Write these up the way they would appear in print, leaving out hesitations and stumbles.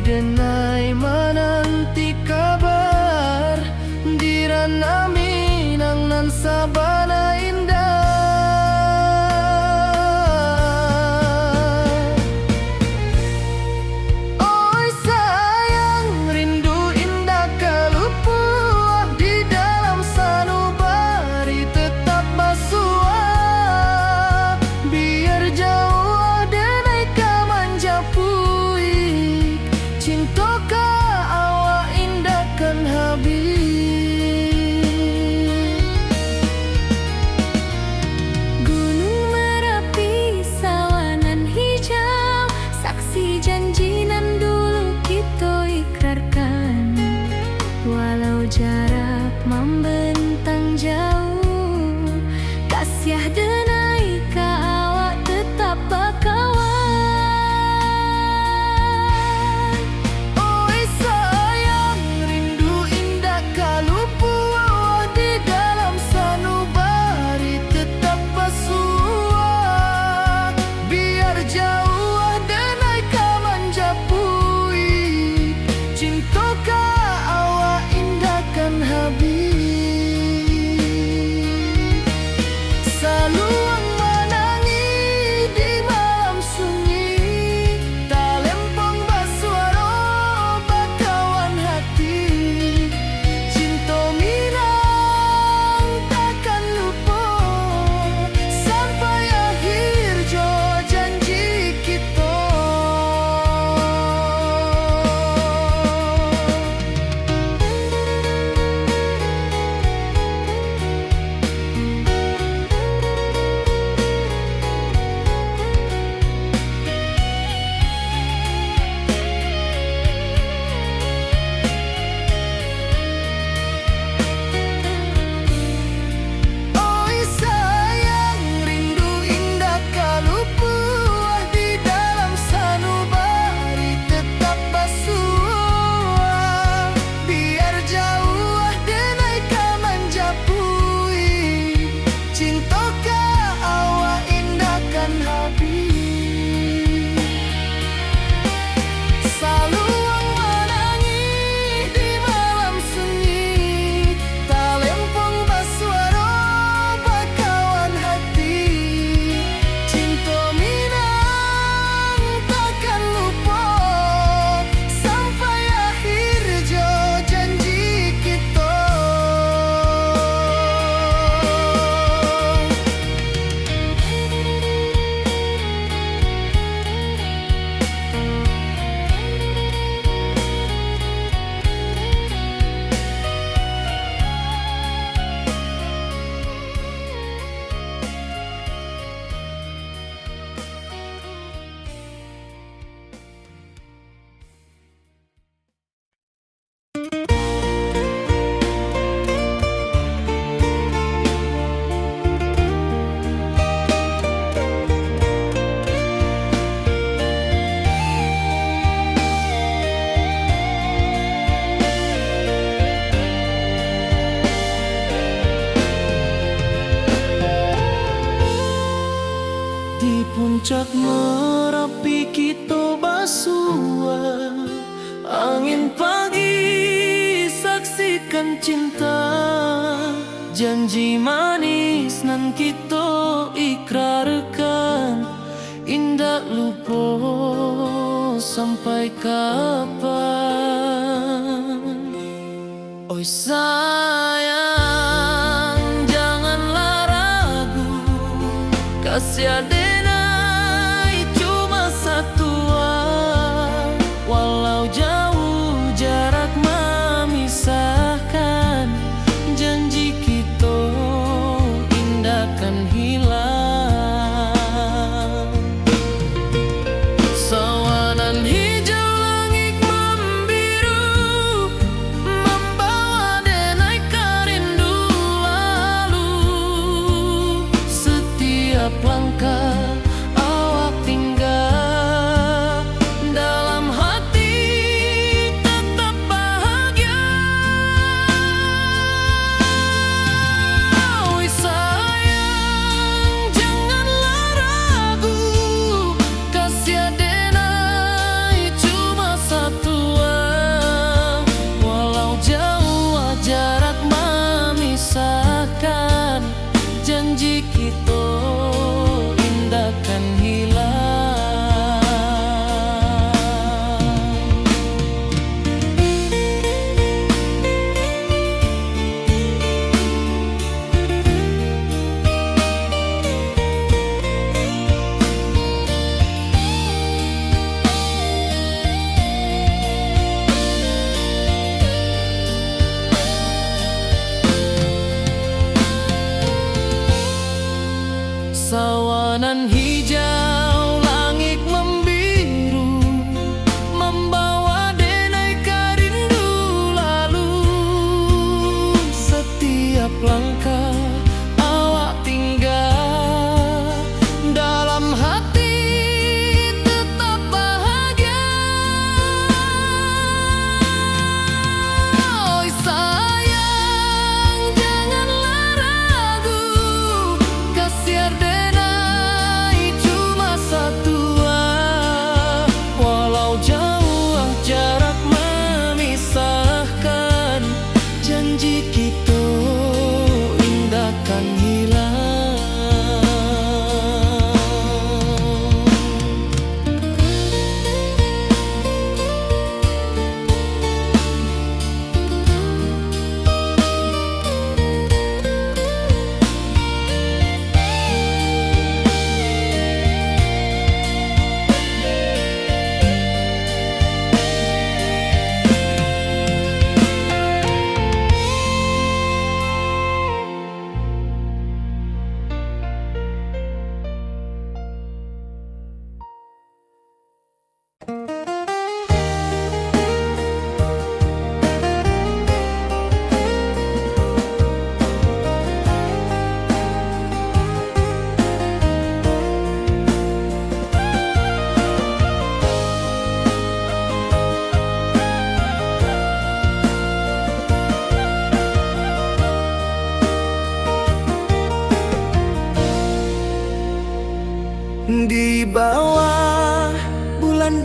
denai menanti kabar dirana minang nan sabana indah. Oi sayang rindu indah kalupuah di dalam sanubari tetap basua biar jauh denai kamanja puik cinta ka awak indah kan habis. Gunung Merapi sawanan hijau saksi janji nan dulu kita ikrarkan walau jarak membentang jauh kasiah denai ka awak tetap bakawan. Oi sayang rindu indah kalupuah di dalam sanubari tetap basua biar jauh denai kamanja puik cinta ka awak indah kan habis. Saluang menangi di malam sunyi talempong basuaro bakawan hati cinta minang takkan lupa sampai akhir jo janji kita. Oi sayang rindu indah kalupuah di dalam sanubari tetap basua biar jauh denai kamanja puik cinta ka awak indah kan habis. Saluang menangi di malam sunyi talempong basuaro bakawan hati cinta minang takkan lupa sampai akhir jo janji kita. Di puncak Merapi kita basua angin pagi saksikan cinta janji manis nan kita ikrarkan indah lupa sampai kapan. Oi sayang janganlah ragu kasih denai cuma satuan walau jauh jarak memisahkan janji kita indah kan hilang. Sawanan hijau langit membiru membawa denai kerindu lalu setiap langkah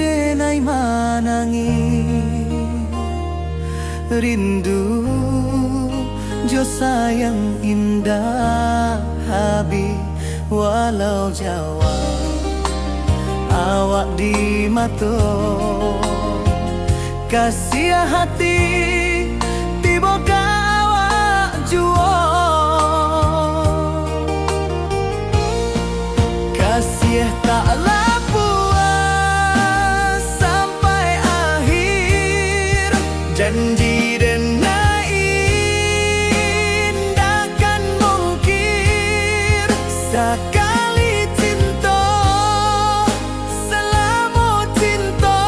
denai manangi rindu jo sayang indah habi walau Jawa awak di mato kasih hati tiba ka awak juo kasih taklah puas sampai akhir janji dan indahkan mungkir sekali cinta selama cinta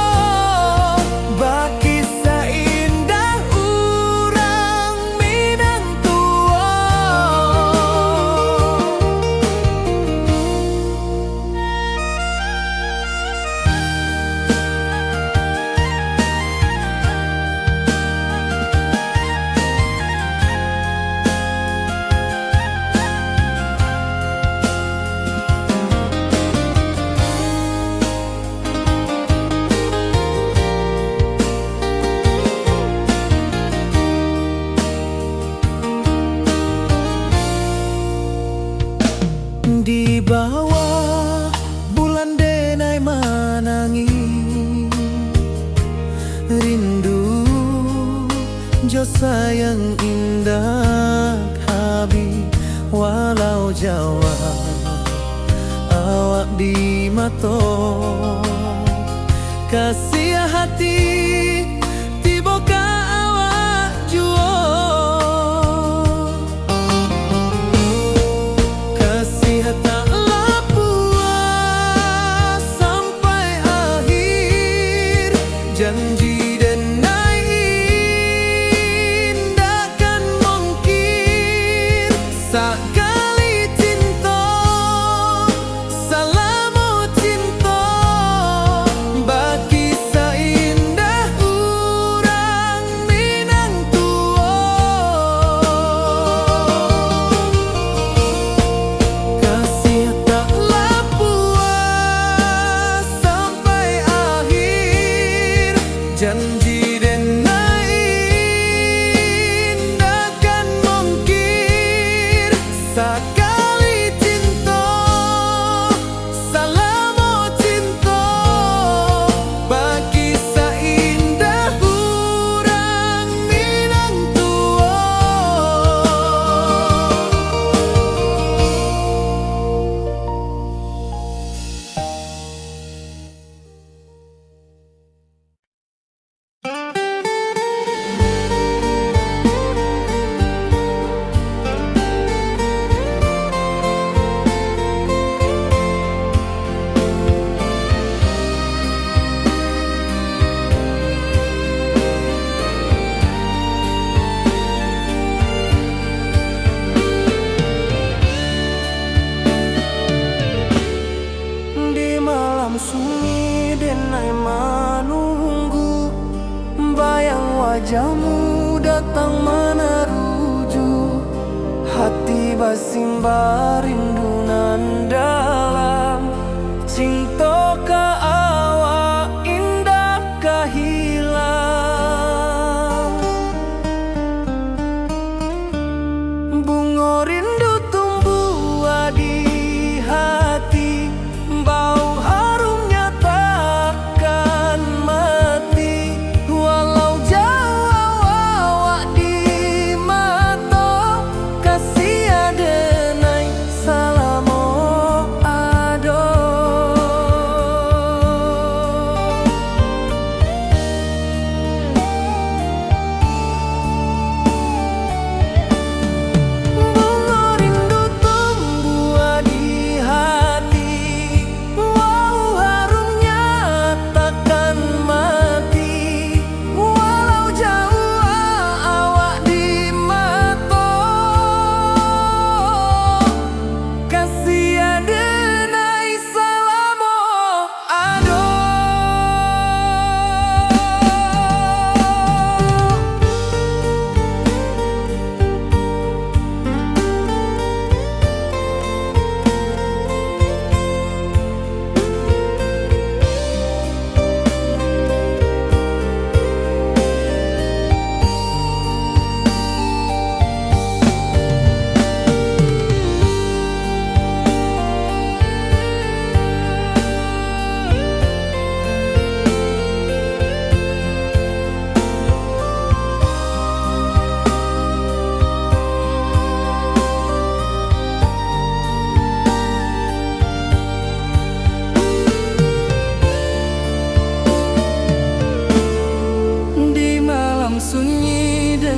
baki seindah urang Minang tua. Di bawah bulan denai manangi rindu jo sayang indah habi walau Jawa awak di mato kasih hati tiba ka awak juo kasih taklah puas sampai akhir janji dan indahkan mungkir sekali cinta selama cinta baki seindah urang Minang tua kasih taklah puas sampai akhir janji dan indahkan mungkir sekali cinta selama cinta baki seindah urang Minang tua. Di malam sunyi denai menunggu bayang wajahmu datang meneruju hati basimba rindu nan dalam cinta ka awak indah ka hilang bunga rindu tumbuh di hati bau harumnya takkan mati walau jauh awak di mata kasih adenai salamo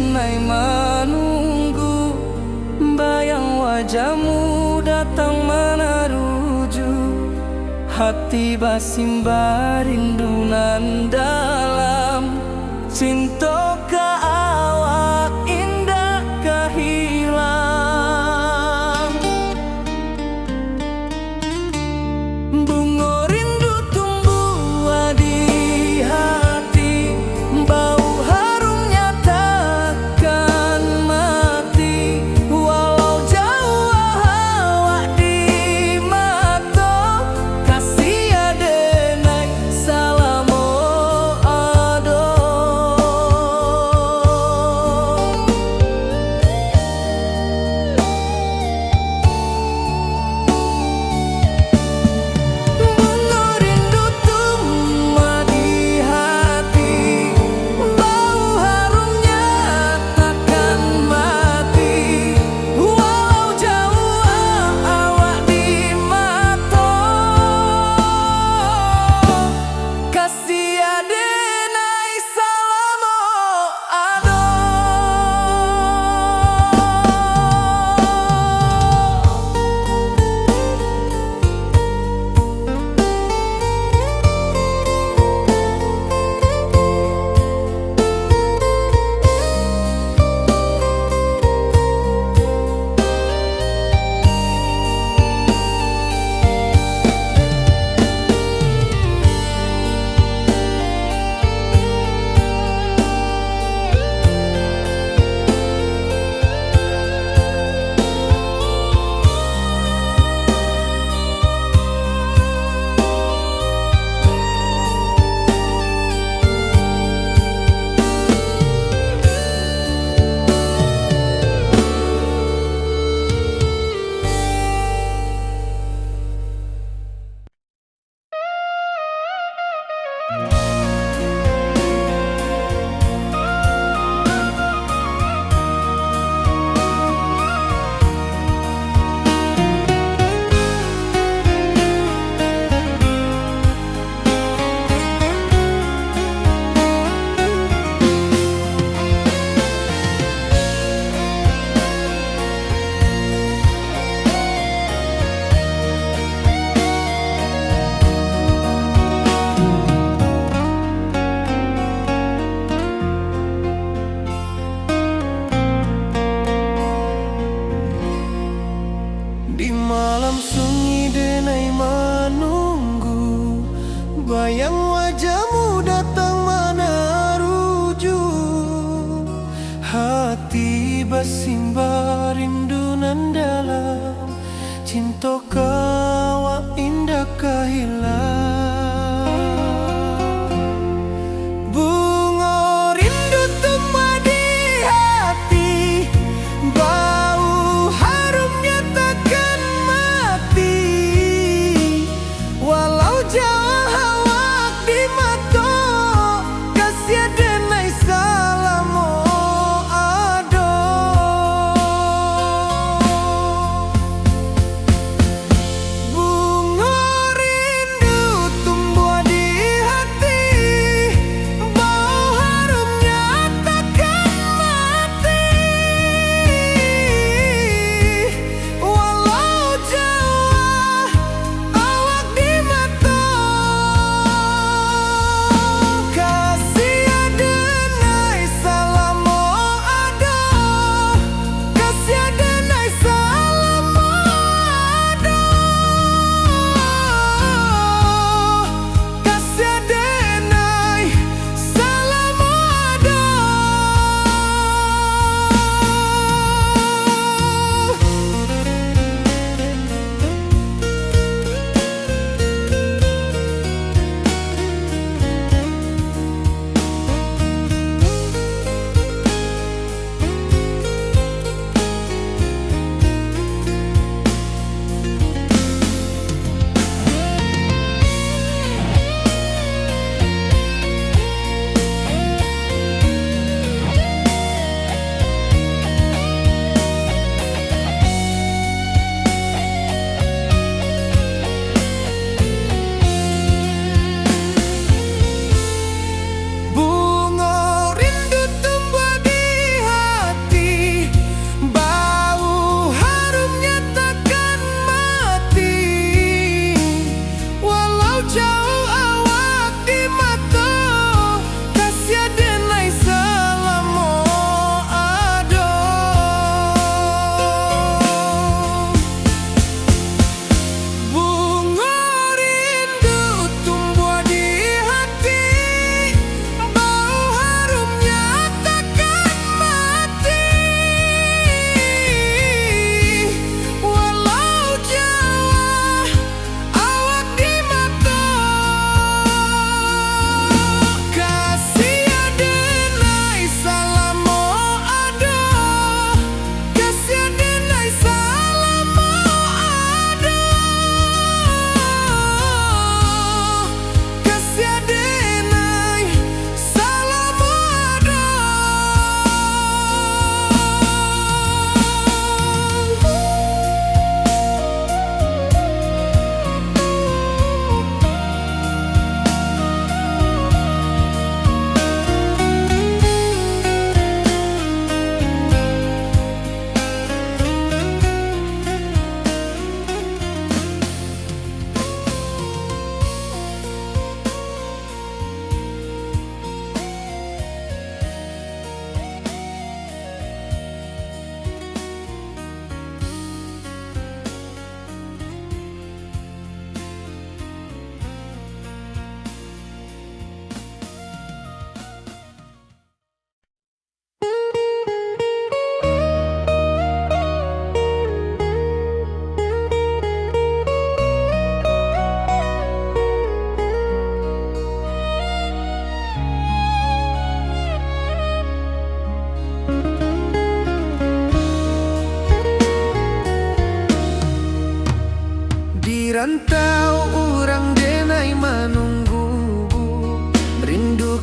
denai menunggu, bayang wajahmu datang meneruju. Hati basimba rindu nan dalam, cinta ka awak indah kahilang. Bunga rindu tumbuh di hati, bau harumnya takkan mati. Walau jauh awak di mata, kasih adenai salamo ado. Bunga rindu tumbuh di hati, bau harumnya takkan mati. Walau jauh awak di mata, kasih adenai salamo ado. Di malam sunyi denai menunggu, bayang wajahmu datang meneruju. Hati basimba rindu nan dalam, cinta kawa indah kahilang. Bunga rindu tumbuh di hati, bau harumnya takkan mati. Walau jauh awak di mata, kasih adenai salamo ado. Bunga rindu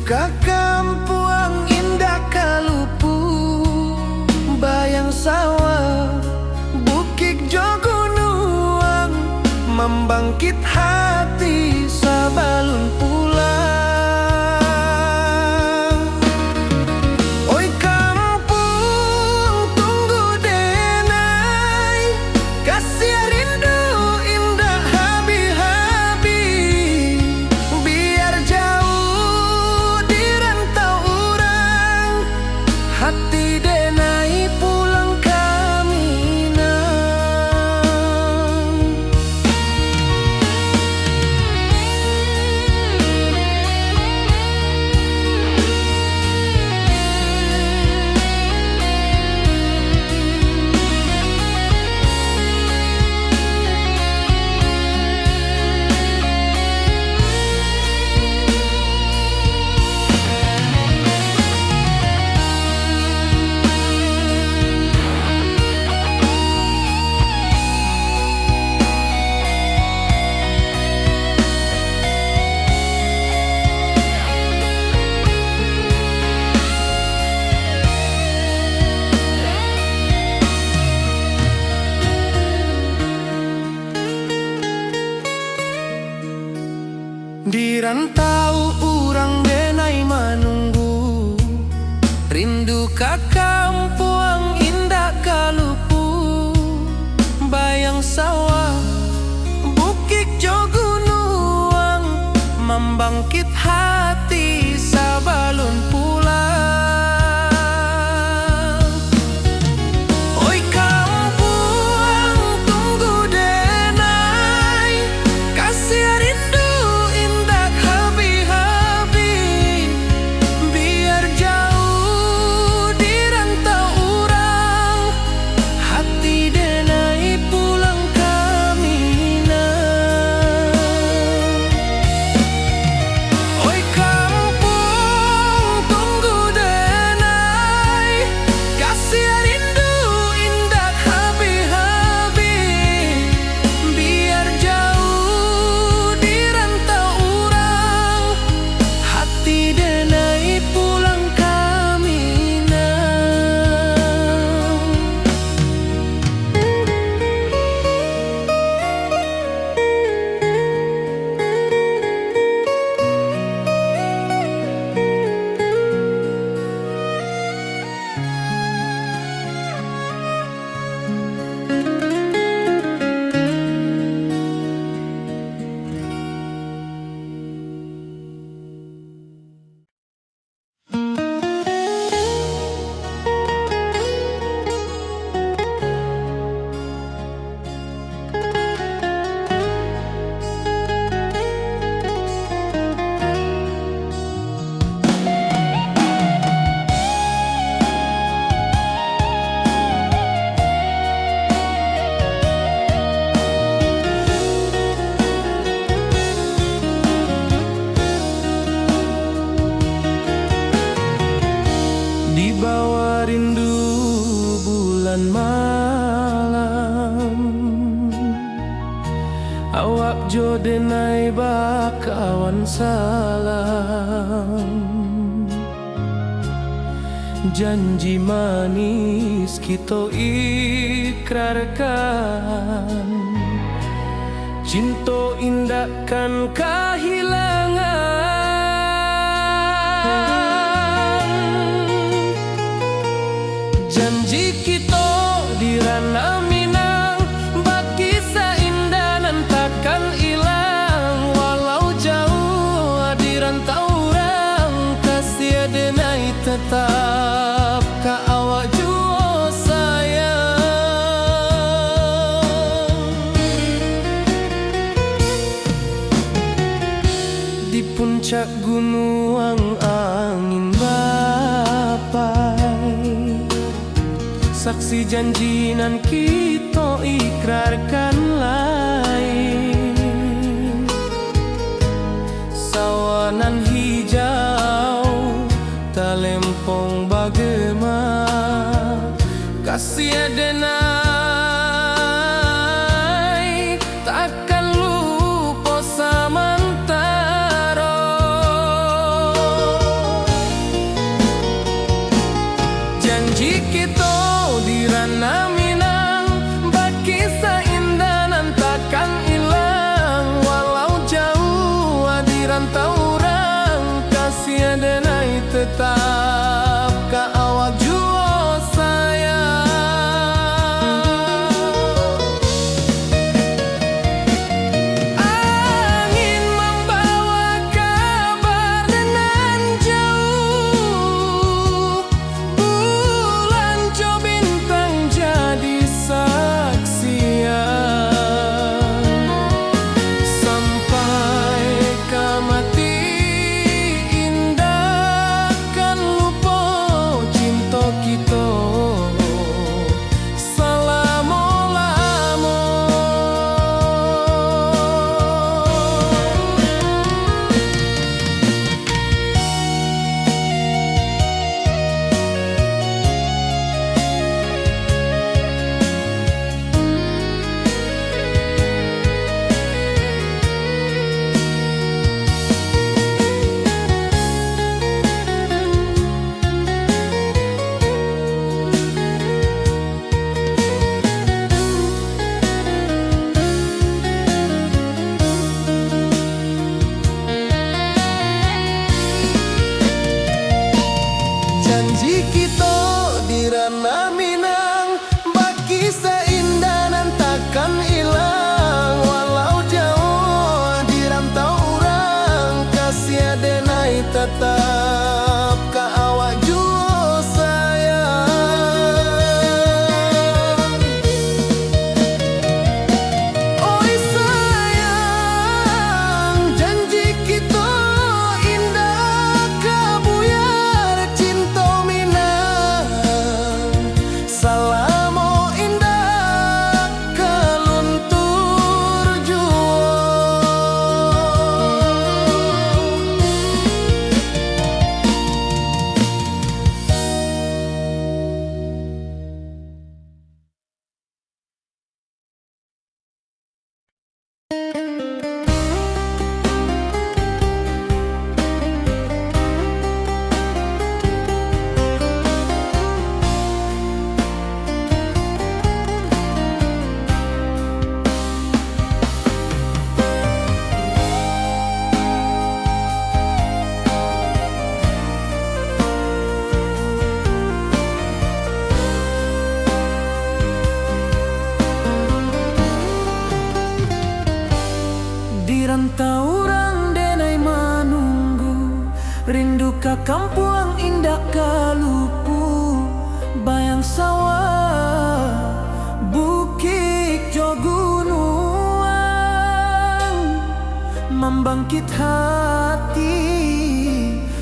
ka kampuang indah kalupu, bayang sawah bukit jogunuang, membangkit hati sabalun pulang. Oi kampung tunggu denai, kasih rindu indah habi-habi, biar jauh di rantau orang, hati denai pulang kami nang. Di rantau urang denai manunggu, rindu ka kampuang indah kalupu, bayang sawah bukit jogunuang, membangkit hati sabalun pulang. Oi kampuang tunggu denai, kasih rindu indah habi-habi, biar jauh di rantau urang, hati denai pulang kami nang. Oi kampung tunggu denai, kasih rindu indah habi-habi, biar jauh di rantau urang, hati denai pulang kami nang. Di bawah rindu bulan malam, awak jo denai bakawan salam. Janji manis kita ikrarkan, cinta indahkan kehilangan. Janji kita di ranah Minang, bakisah indah nan takkan hilang, walau jauh di rantau orang, kasih denai tetap ka awak jua sayang. Di puncak gunung angin bapai, saksi janji nan kita ikrarkan lain. Sawanan hijau talempong bagema, kasih denai takkan lupa samantara. tetap ka awak jua sayang. Oi sayang, janji kita indah kabuyar cinta minang. Salamo indah kaluntur jua. Di rantau orang denai manunggu, rindu ka kampung indah kalupu, bayang sawah bukit jo gunung, membangkit hati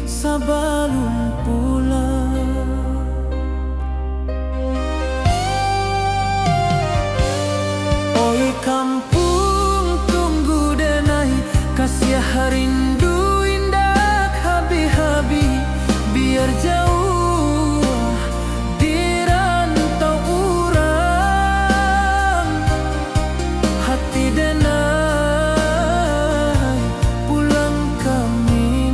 sebelum pulang. Oi kampung tunggu denai, kasih rindu indah habi-habi, biar jauh di rantau urang. Hati denai pulang kami.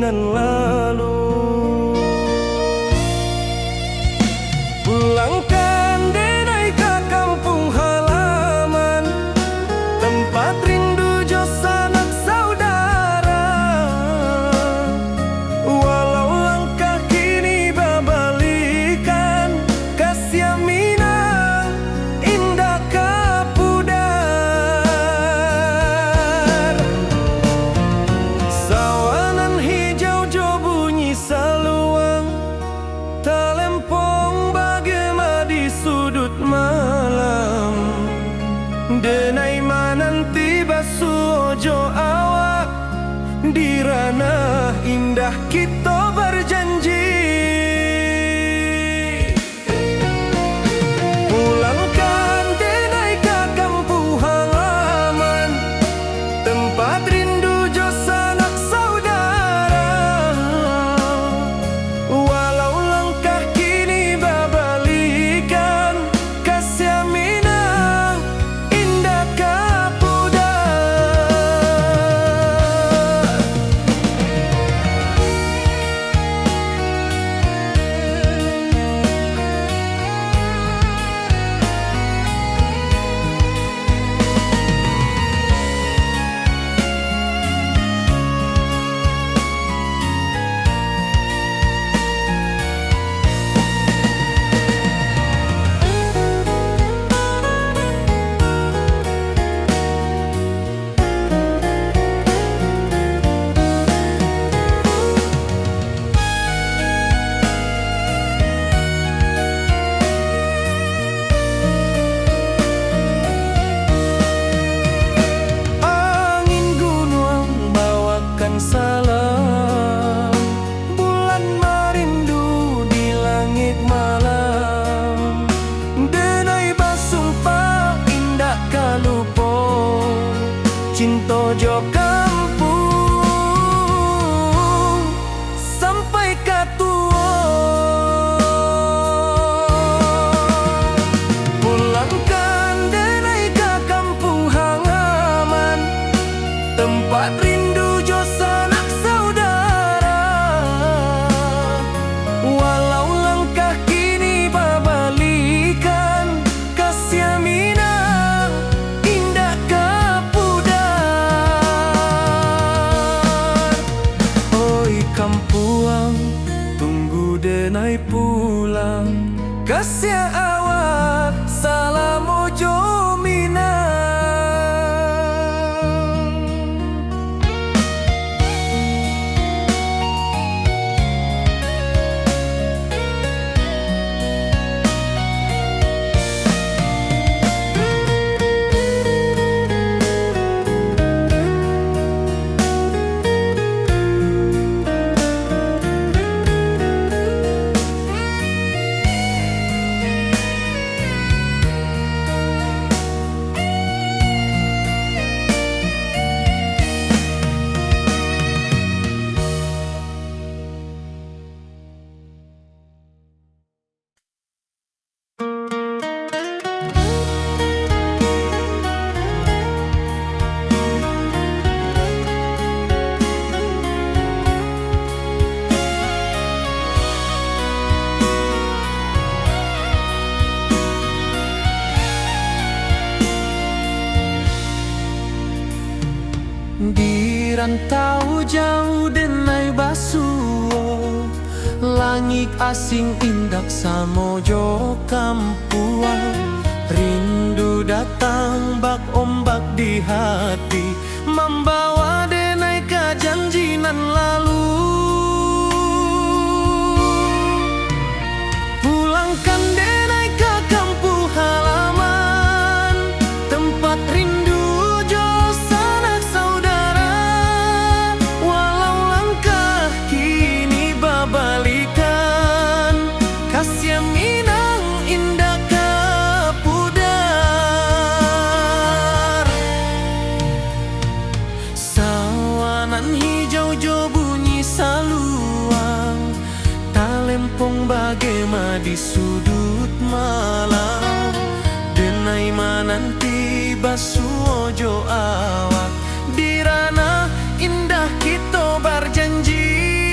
janjinan lalu. Pulangkan denai ke kampung halaman, tempat rindu jo sanak saudara. Walau langkah kini babalikan, kasih minang indah kapudar. Sawanan hijau jo bunyi saluang, talempong bagema di sudut malam. Denai mananti basuh ojo awak, di ranah indah kita berjanji. Pulangkan denai ke kampung halaman, tempat rindu jo sanak saudara. Walau langkah kini babalikan, kasih minang indah kapudar. Angin gunung bawakan salam, bulan merindu di langit malam. Denai basumpah indah kalupo, cinta jo kampung sampai katua. Pulangkan denai ke kampung halaman, tempat rindu jo sanak saudara. Walau langkah kini babalikan, kasih minang indah kapudar. Oi kampuang, tunggu denai pulang, kasih awak salam ojo minang. Di rantau jauh denai basuh, langit asing indak samojo kampuang. Rindu datang bak ombak di hati, membawa denai ke janjinan lalu. Pulangkan denai ke kampung halaman, tempat rindu jo sanak saudara. Walau langkah kini babalikan, kasih minang indah kapudar. Sawanan hijau jo bunyi saluang, talempong bagema di sudut malam. Denai mananti basuh ojo awak, di ranah indah kita berjanji.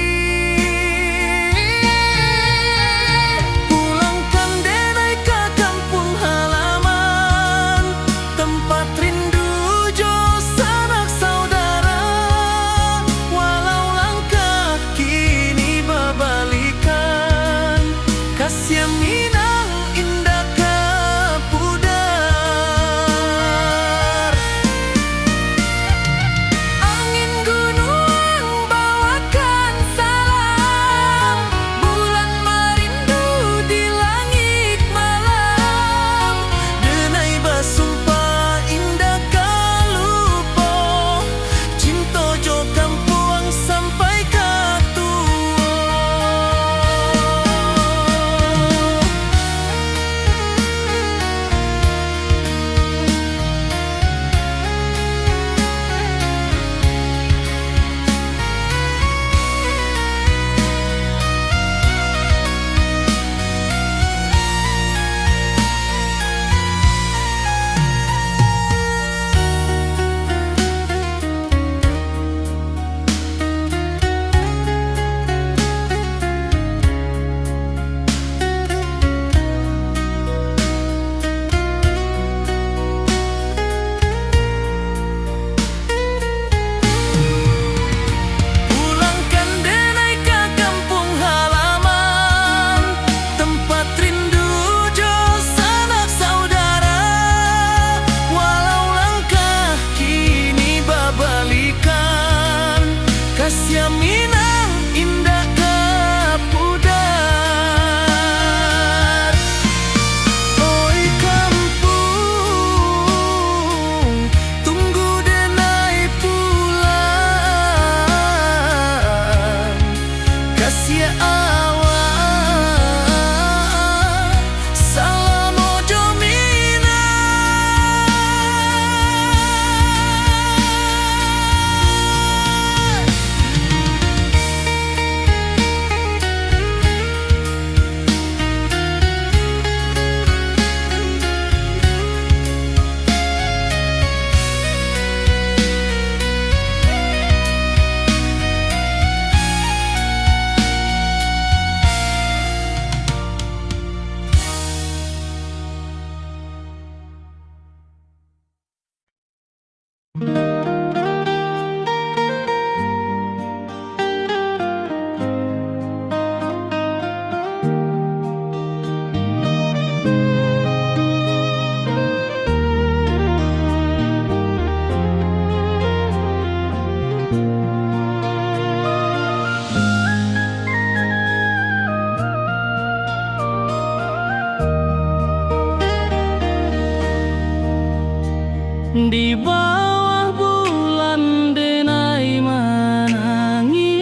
Di bawah bulan denai menangi,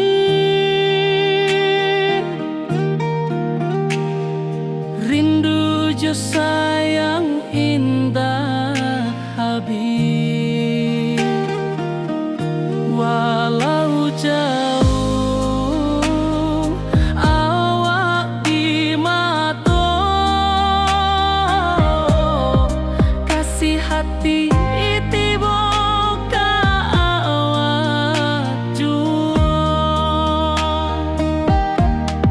rindu jo sayang indah habis. Walau jauh awak di mata, kasih hati tiba ka awak jua.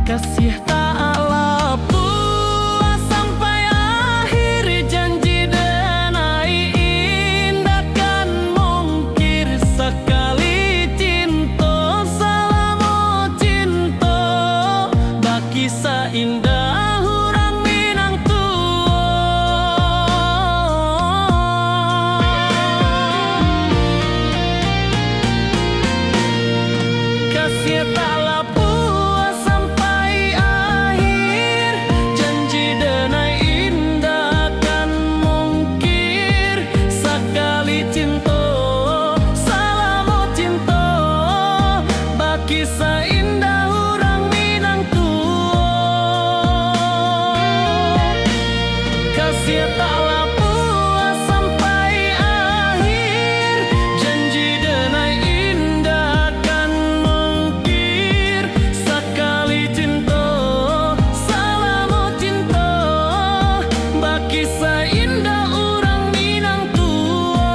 Kasih tak lapuk sampai akhir, janji denai indah kan mungkir. Sekali cinta selama cinta, baki seindah hurang Minang tua. Kasih tak lapuk sampai akhir, janji denai indah kan mungkir. Sekali cinta selama cinta, baki seindah hurang Minang tua. Kasih tak lapuk sampai akhir, janji denai indah kan mungkir. Sekali cinta selama cinta, baki seindah urang Minang tua.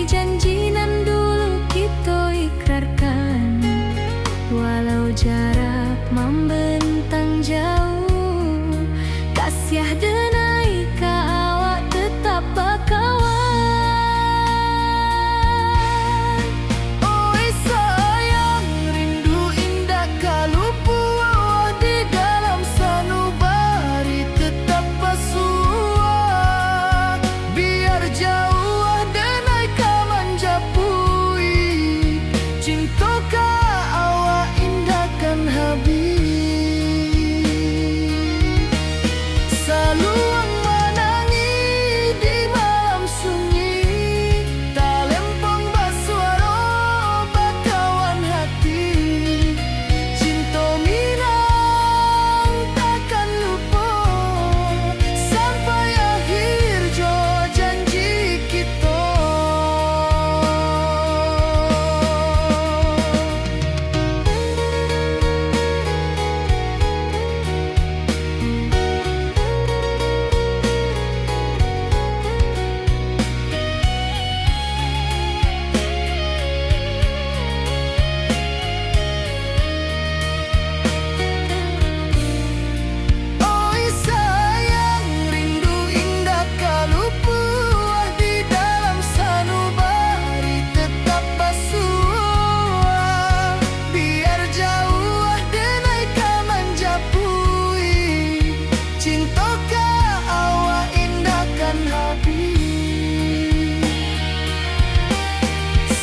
janji nan dulu kita ikrarkan. Walau jarak membentang jauh, kasih denai ka awak tetap bakawan. Oi sayang, rindu indah kalau puas di dalam sanubari tetap pasua. Biar jauh denai ka manjapui, cinta ka awak indahkan habis. Saluang menangi di malam sunyi, tak lempong basuara bakawan hati. Cinta minang takkan lupa sampai akhir jo janji kita. Oi sayang, rindu indah kalau puas di dalam sanubari tetap pasua. Biar jauh denai ka manjapui, cinta ka awak indahkan habis.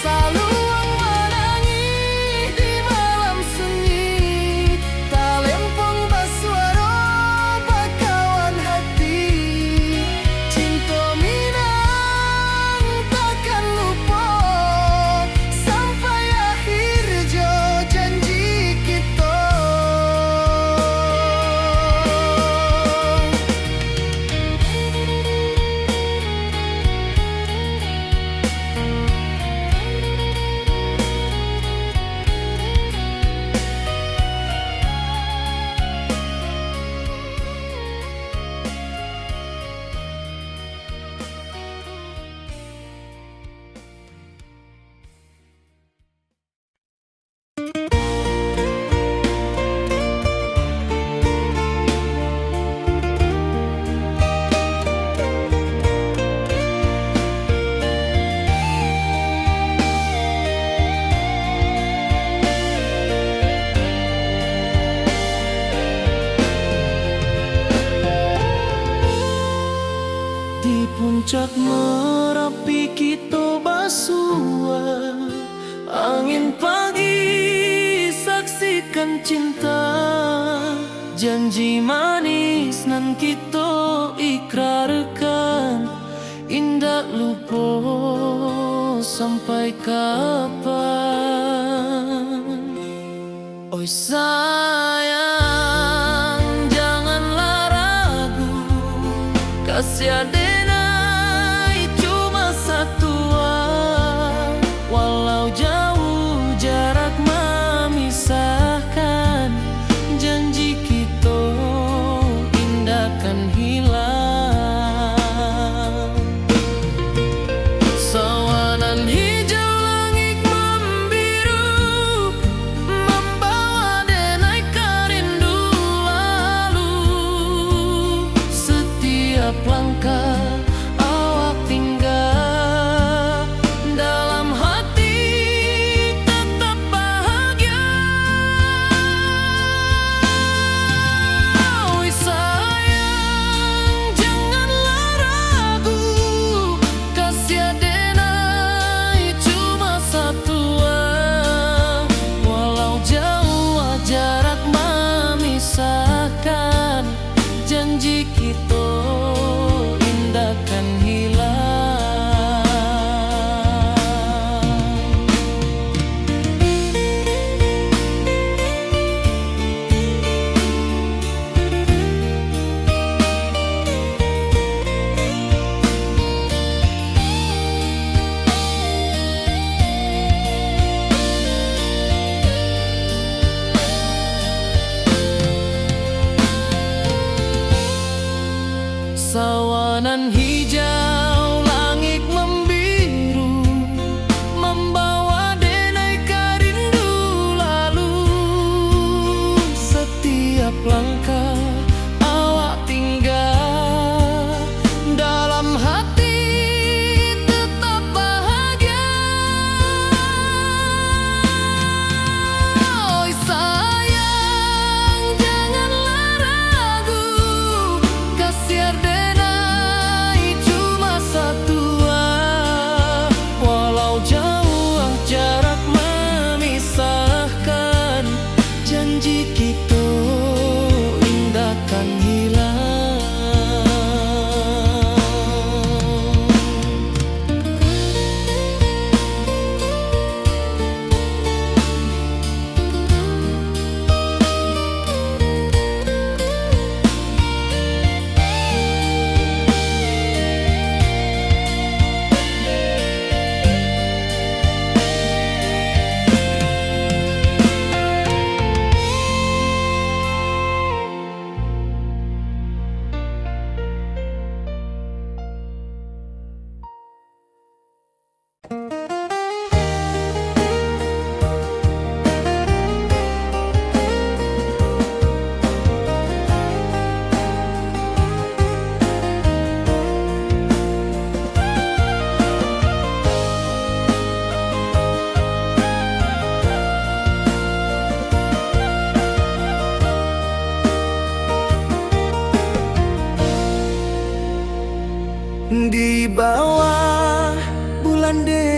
Saluang menangi di malam sunyi, tak lempong basuara bakawan hati. Cinta minang takkan lupa sampai akhir jo janji kita. Di puncak Merapi kita basua, angin pagi saksikan cinta. Janji manis nan kita ikrarkan, indah lupa sampai kapan. Oi sayang, janganlah ragu, kasih denai cuma satu. Walau jauh jarak memisahkan, janji kita indahkan hilang. Sawanan hijau langit membiru, membawa denai kerindu lalu. Setiap langkah awak tinggal, dalam hati tetap bahagia. Oi sayang, janganlah ragu, kasih denai cuma satu. Walau jauh jarak memisahkan, janji kita indahkan hilang. Sawanan hijau langit membiru,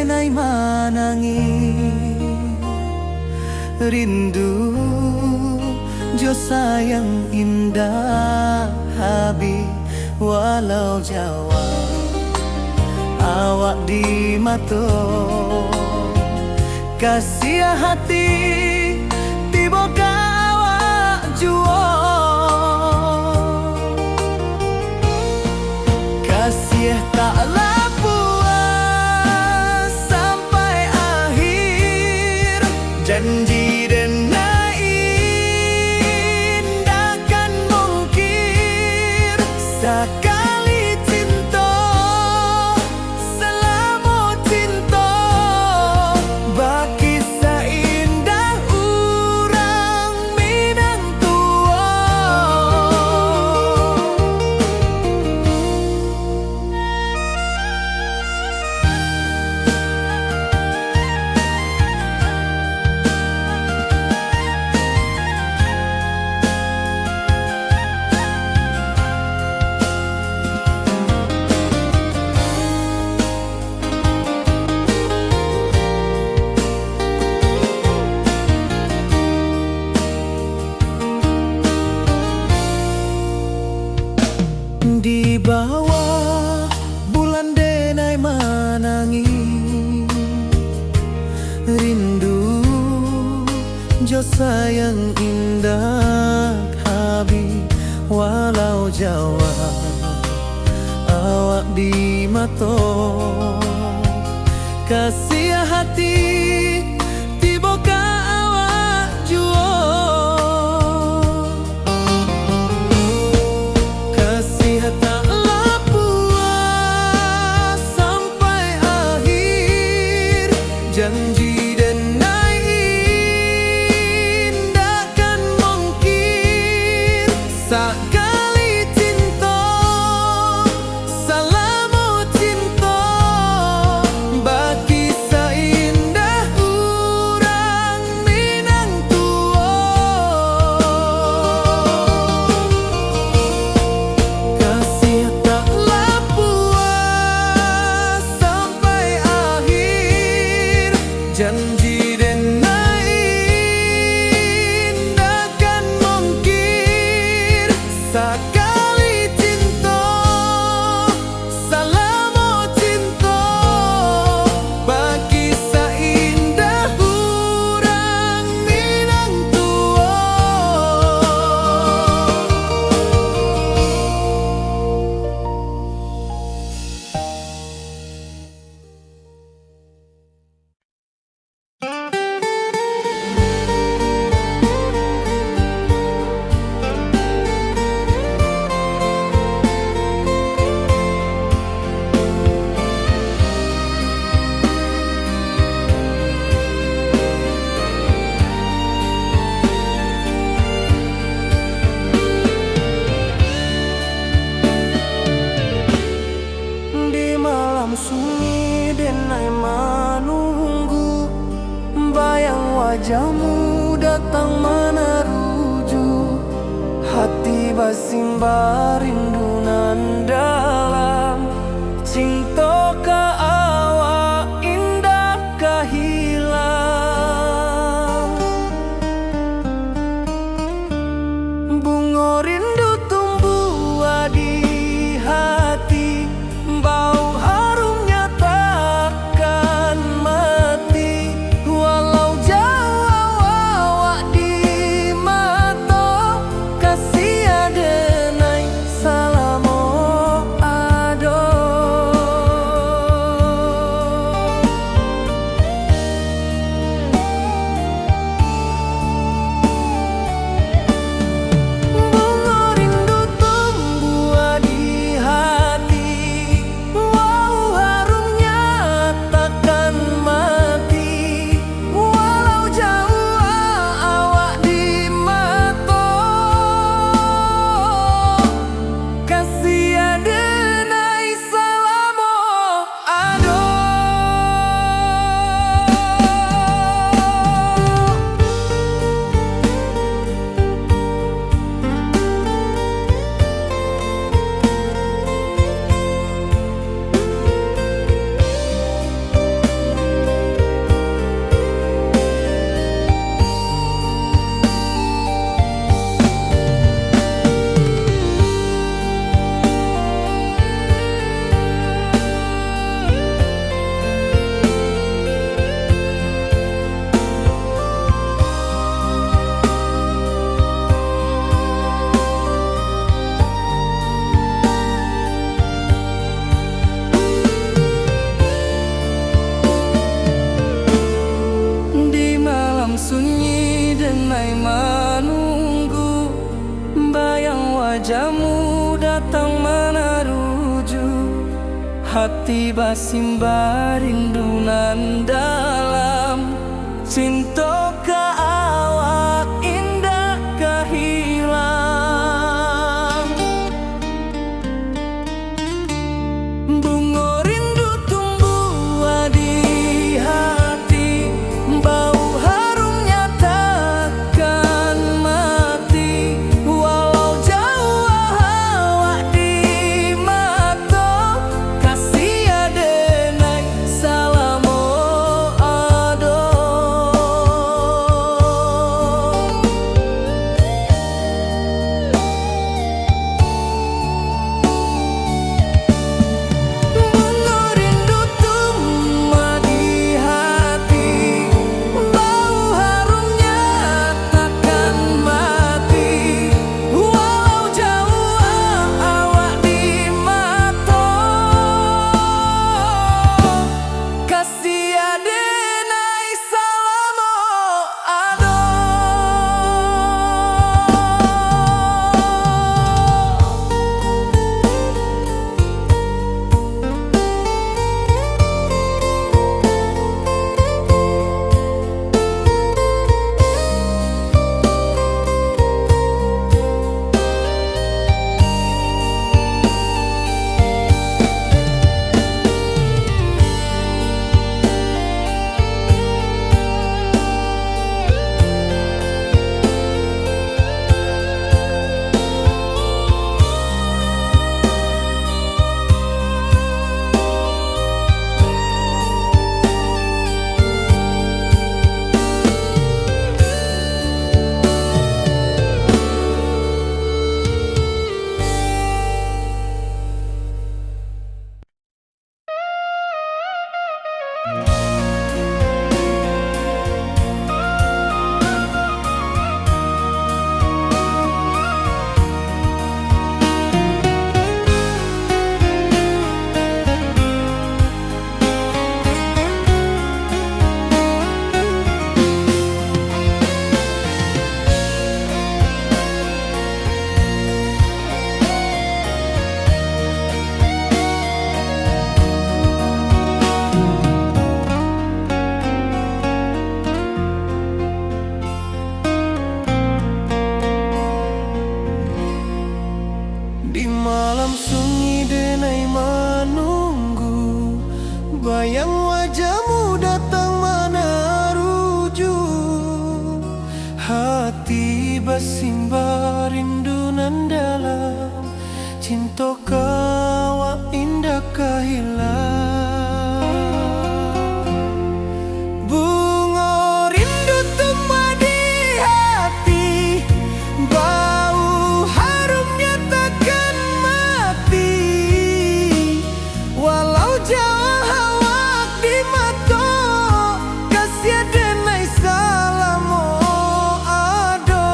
denai manangi rindu jo sayang indah habi walau Jawa awak di mato kasih hati tiba ka awak juo kasih taklah puas sampai akhir janji denai indakan mungkir sekali cinta selama cinta baki seindah urang Minang tua. Di bawah bulan denai manangi rindu jo sayang indah habi walau Jawa awak di mato kasih hati tiba ka awak juo kasih taklah puas sampai akhir janji denai indakan mungkir sekali cinta selama cinta baki seindah urang Minang tua kasih taklah puas sampai akhir janji denai indakan mungkir sekali cinta selama cinta baki seindah urang Minang tua. Di malam sunyi denai menunggu bayang wajahmu datang meneruju hati basimba rindu nan dalam cinta ka awak indah ka hilang bunga rindu tumbuh di hati bau harumnya takkan mati walau jauh awak di mata kasih denai hati basimba rindunan dalam cinta ka awak indah kahilang. Bunga rindu tumbuh di hati, bau harumnya takkan mati. Walau jauh awak di mata, kasih adenai salamo ado. Bunga rindu tumbuh di hati, bau harumnya takkan mati. Walau jauh awak di mata, kasih adenai salamo ado. Di malam sunyi denai menunggu, bayang wajahmu datang mana rujuk. Hati basimba rindunan dalam cinta kawa indah kahilang. Bunga rindu tumbuh di hati, bau harumnya takkan mati. Walau jauh awak di mata, kasih adenai salamo ado.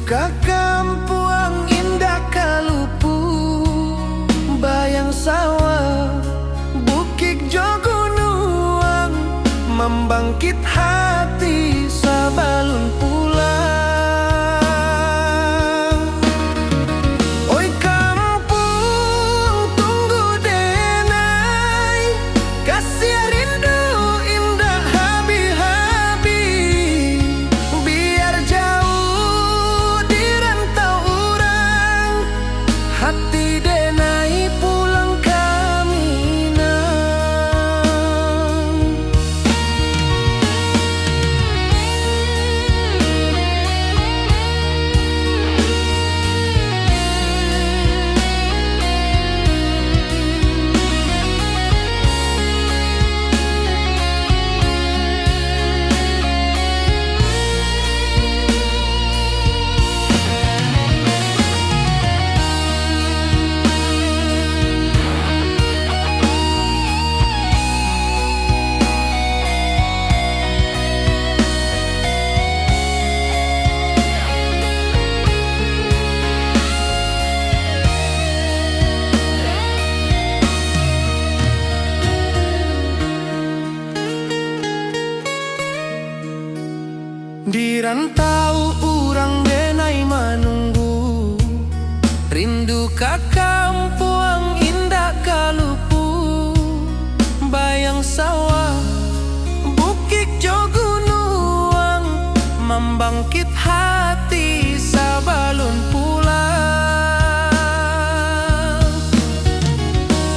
ka kampuang indah kalupu, bayang sawah bukit jogunuang, membangkit hati sabalun pulang. Oi kampung tunggu denai, kasih rindu indah habi-habi, biar jauh di rantau orang, hati denai pulang kami nang. Di rantau urang denai manunggu, rindu ka kampuang indah kalupu, bayang sawah bukit jogunuang, membangkit hati sabalun pulang.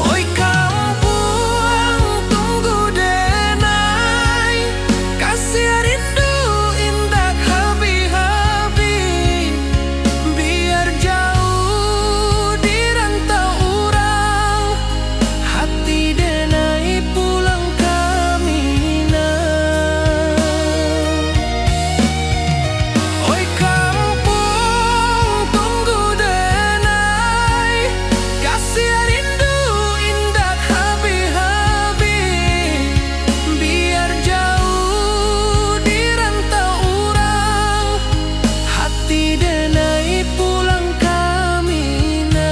Oi kampuang tunggu denai, kasih rindu indah habi-habi, biar jauh di rantau urang, hati denai pulang kami nang. Oi kampung tunggu denai, kasih rindu indah habi-habi, biar jauh di rantau urang, hati denai pulang kami nang.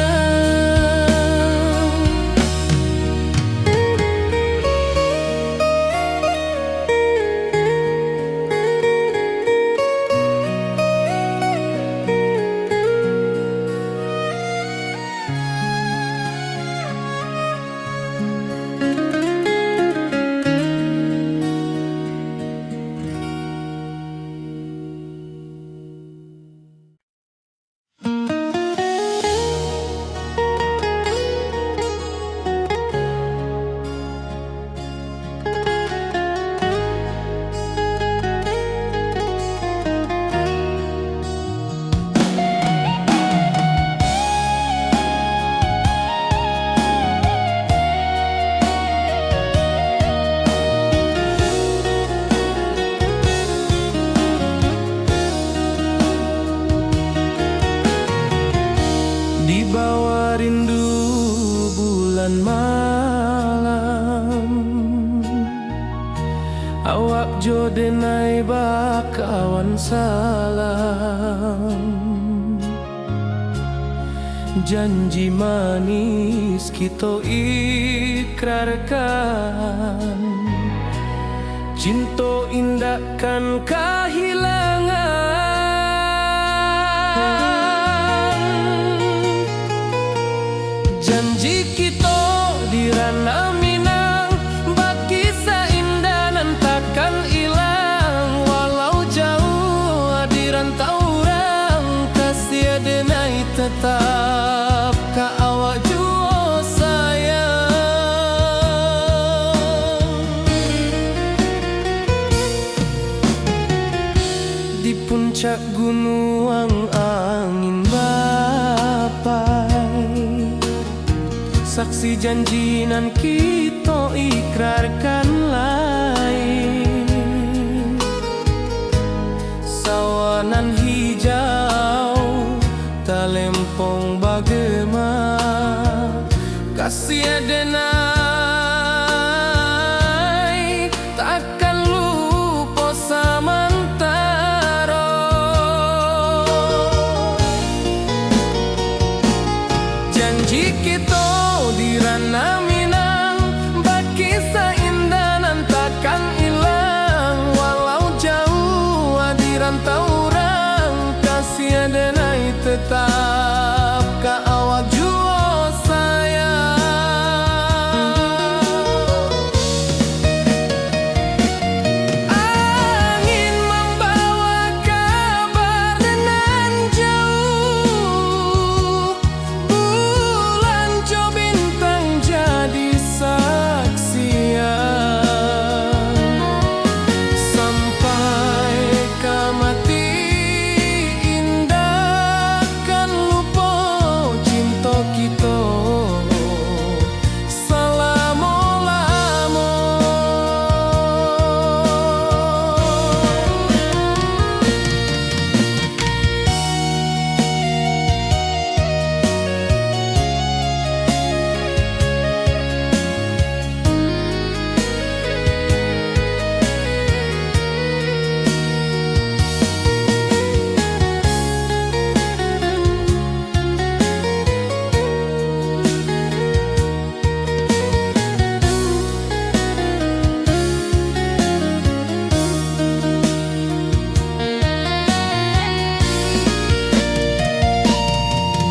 Di bawah rindu bulan malam, awak jo denai bakawan salam. Janji manis kita ikrarkan, cinta indahkan kehilangan. Janji kita di ranah Minang, bakisah indah nan takkan hilang, walau jauh di rantau orang, kasih denai tetap ka awak jua sayang. Di puncak gunung angin bapai, saksi janji nan kita ikrarkan lain. Sawanan hijau talempong bagema, kasih denai takkan lupa samantara. Janji kita di ranah Minang, berkisah indah nan takkan hilang. Walau jauh di rantau orang, kasih denai tetap ka awak jua sayang. Angin membawa kabar nan jauh, bulan jo bintang jadi saksian. Sampai ke mati indah kan lupa cinta kita selama-lama.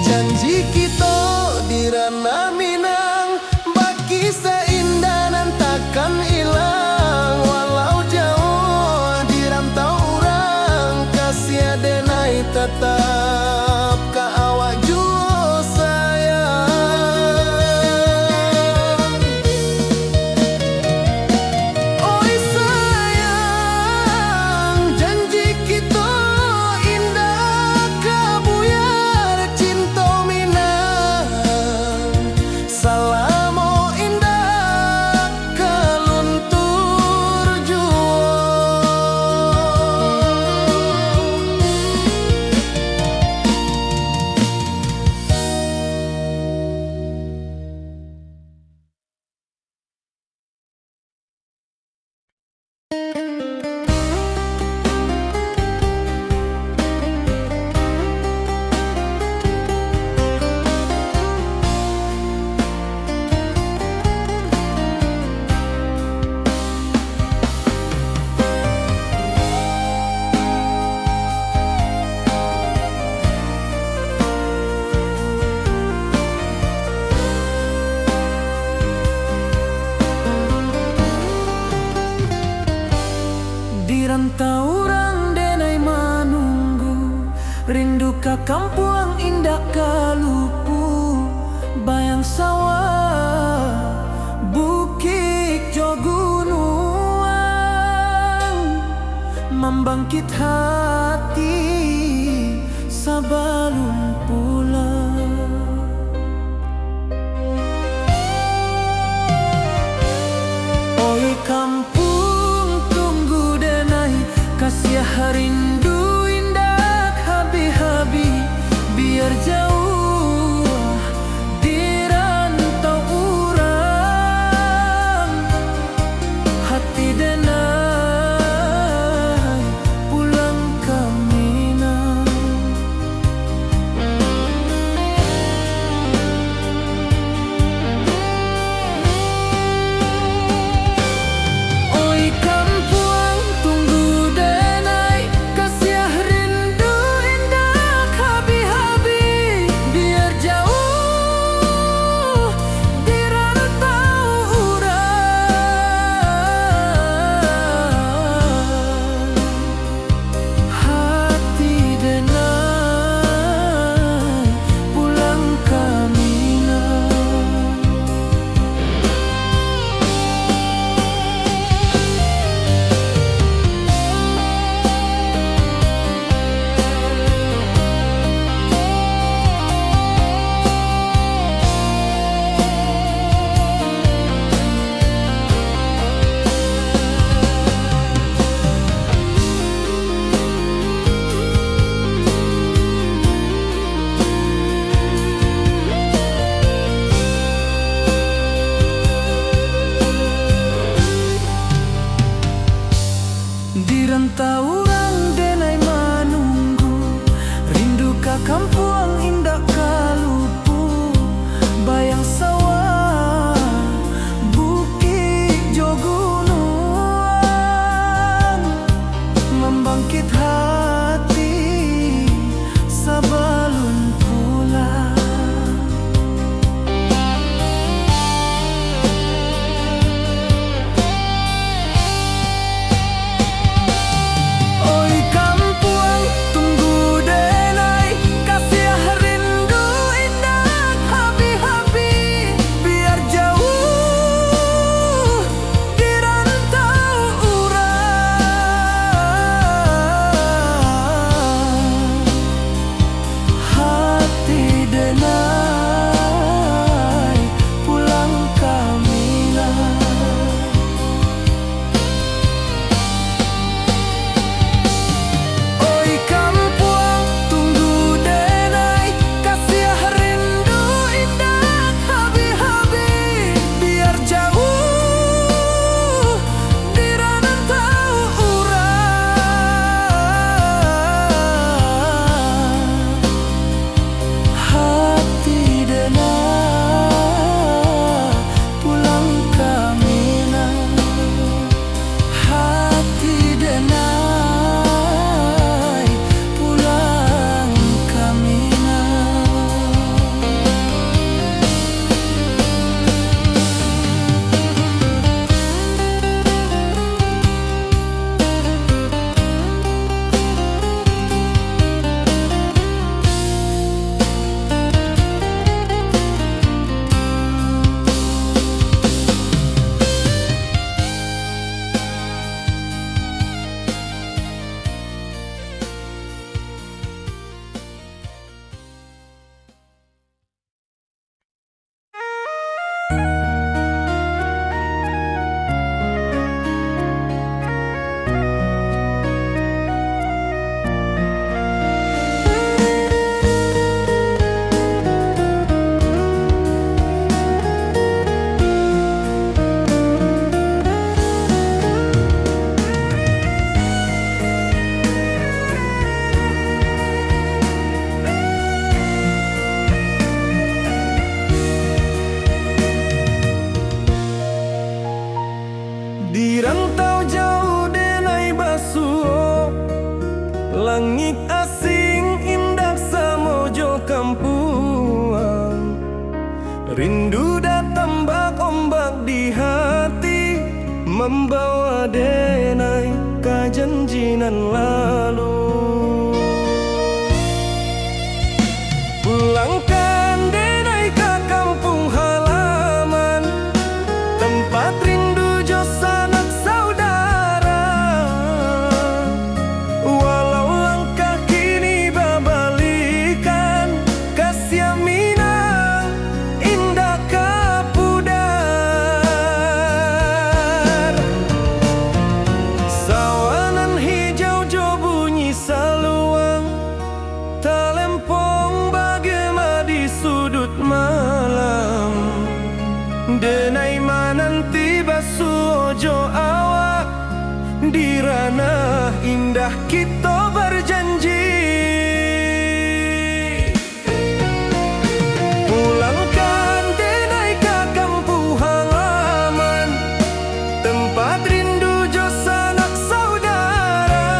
Janji kita di ranah Minang, berkisah indah nan takkan hilang. Walau jauh di rantau orang, kasih denai tetap ka awak jua sayang. Oi sayang, janji kita indah kabuyar cinta Minang. Salamo indah kaluntur jua. Di rantau orang denai manunggu, rindu ka kampung indah kalupu. Bayang sawah, bukit jo gunung, membangkit hati sebelum pulang. Oi kampung tunggu denai, kasih rindu indah habi-habi. Biar jauh di rantau orang, hati denai pulang ke Minang. Oi kampung tunggu denai, kasih rindu indah habi-habi. Biar jauh di rantau orang, hati denai pulang ke Minang. Di rantau orang denai manunggu, rindu ka kampung indah kalupu. membawa denai kejanjian lalu. Pulangkan denai ke kampung halaman, tempat rindu jo sanak saudara. Walau langkah kini babalikan, kasih minang indah kapudar. Sawanan hijau jo bunyi saluang, talempong bagema di sudut malam. Denai mananti basuh ojo awak, di ranah indah kita berjanji. Pulangkan denai ke kampung halaman, tempat rindu jo sanak saudara.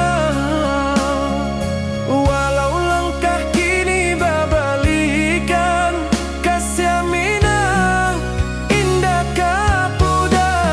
Walau langkah kini babalikan, kasih minang indah kapudar.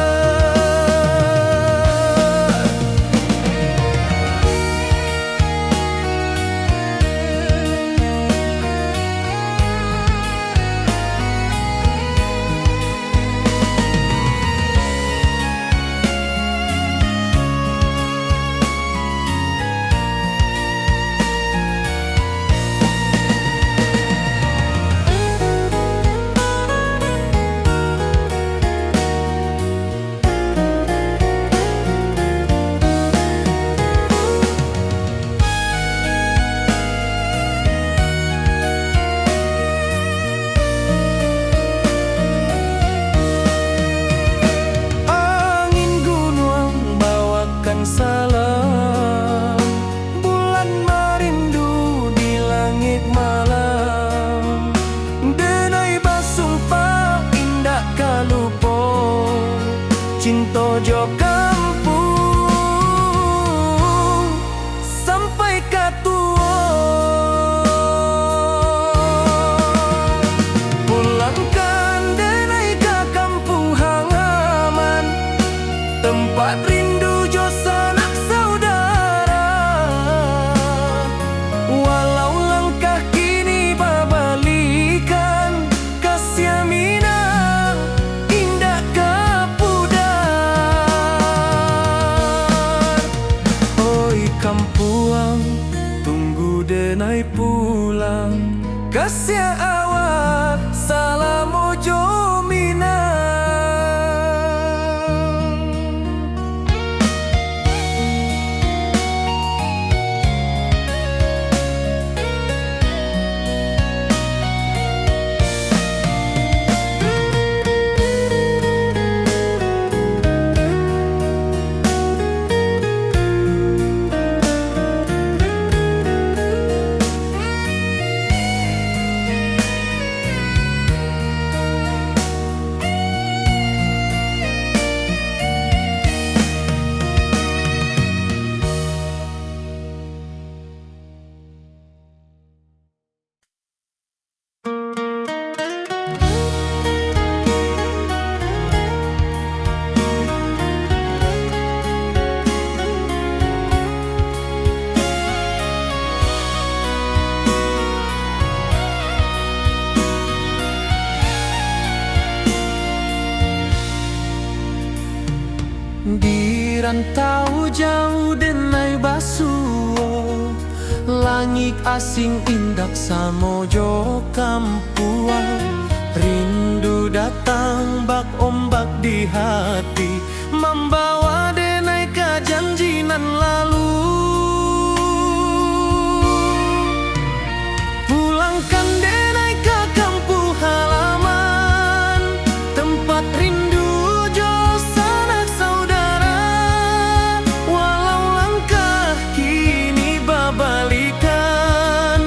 Angin gunung bawakan salam, bulan merindu di langit malam. Denai basumpah indah kalupo, cinta jo kampung sampai katua. Pulangkan denai ke kampung halaman, tempat rindu jo sanak saudara. Walau langkah kini babalikan, kasih minang indah kapudar. Oi kampuang, tunggu denai pulang, kasih awak salam ojo minang. Di rantau jauh denai basuh, langit asing indak samojo kampuang. Rindu datang bak ombak di hati, membawa denai kejanjian lalu. Pulangkan denai ke kampung halaman, tempat rindu jo sanak saudara. Walau langkah kini babalikan,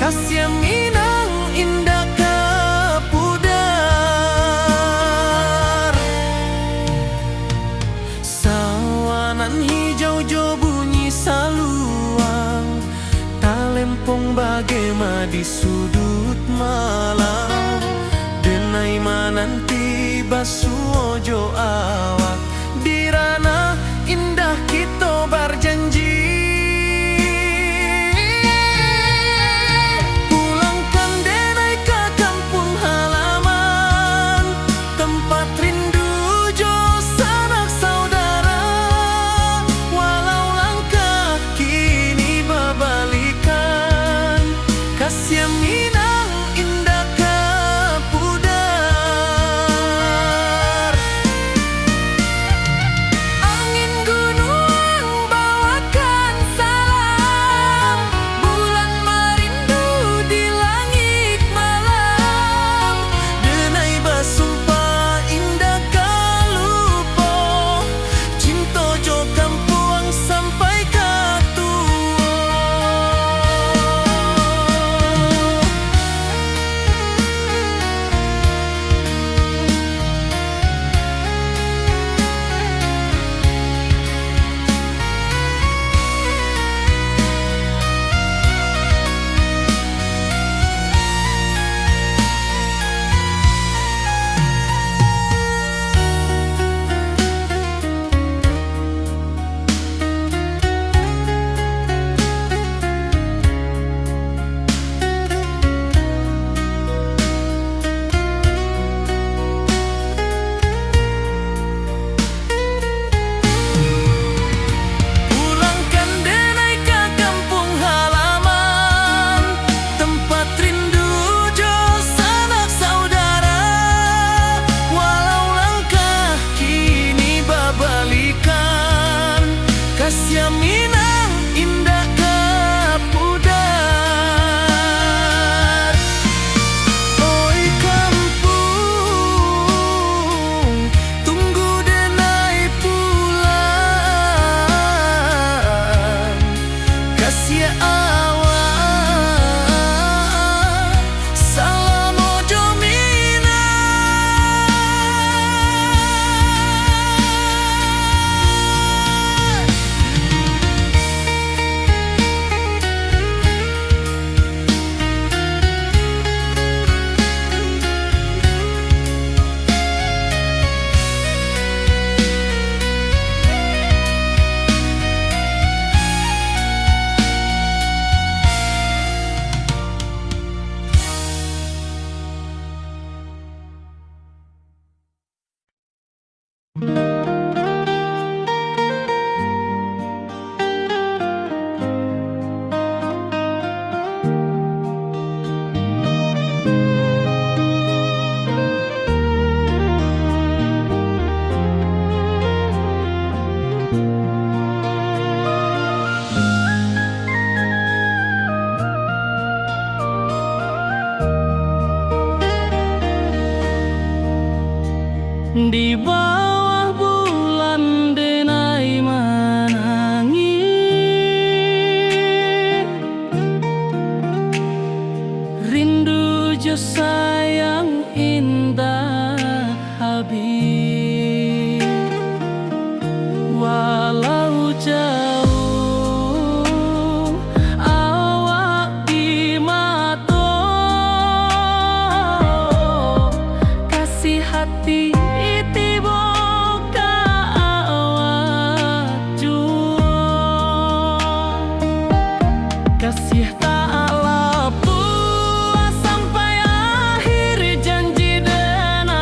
kasih minang indah kapudar. Sawanan hijau jo bunyi saluang, talempong bagema di sudut malam. Denai mananti basuh ojo awak, di irana indah kita berjanji. Pulangkan denai ke kampung halaman, tempat rindu jo sanak saudara. Walau langkah kini berbalikan, kasih Minang indah ke pudar. Angin gunung bawakan salam, bulan merindu di langit malam. Denai basumpah indah kalupo, cinta jo kampung sampai ke tua. Pulangkan denai ke kampung halaman, tempat rindu jo sanak saudara. Walau langkah kini berbalikan, kasih Minang indah ke pudar. Oi kampung, tunggu denai pulang. Kasih awak salam ojo Minang. Di bawah bulan denai menangis, rindu jo sayang indah habis. Walau jauh awak di mata, kasih hati tiba ka awak jua. Kasih tak lapu sampai akhir janji denai.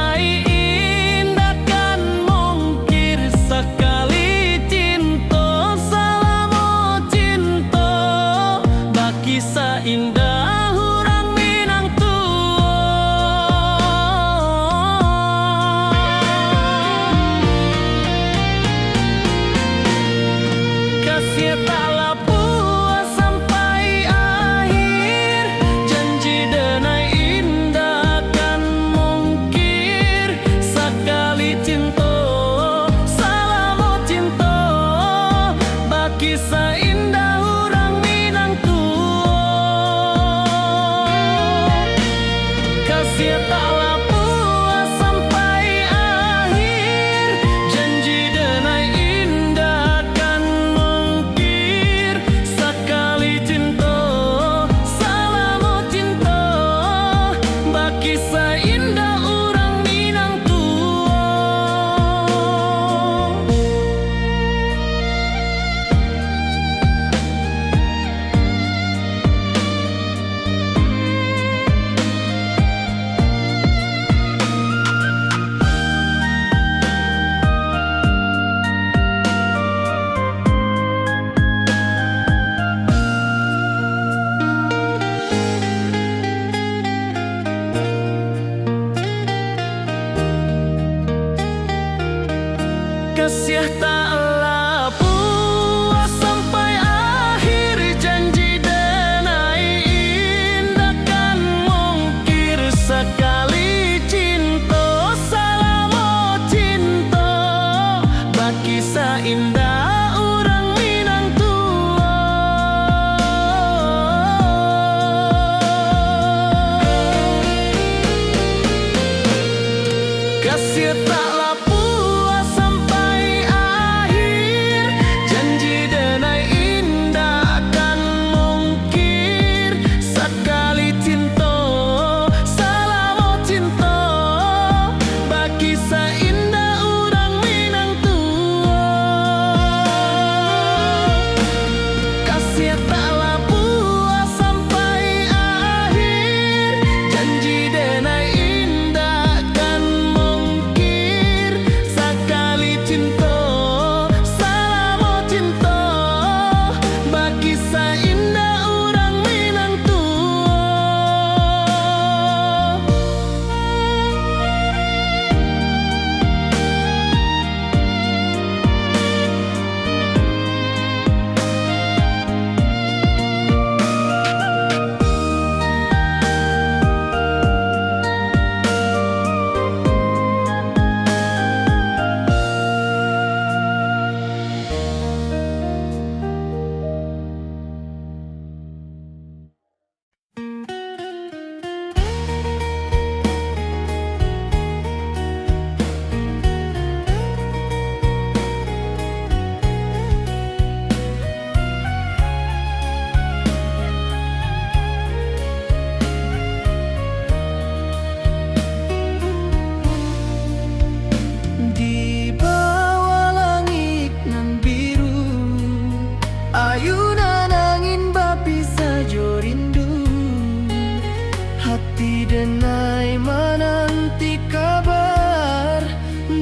hati denai menanti kabar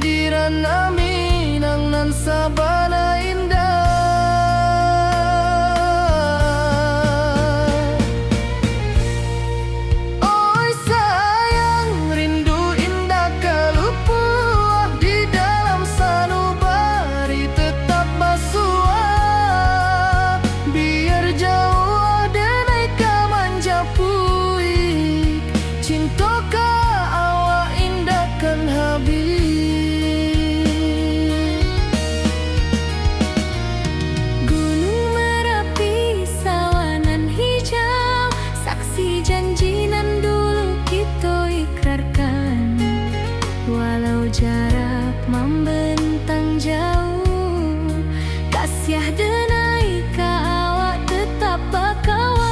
di ranah Minang nan sabana indah. Oi sayang, rindu indah kalupuah di dalam sanubari tetap basua. Biar jauh denai ka manjapuik, cinta ka awak indahkan habis. Gunung Merapi, sawanan hijau, saksi janji nan dulu kita ikrarkan. Walau jarak membentang jauh, kasiah denai ka awak tetap bakawan.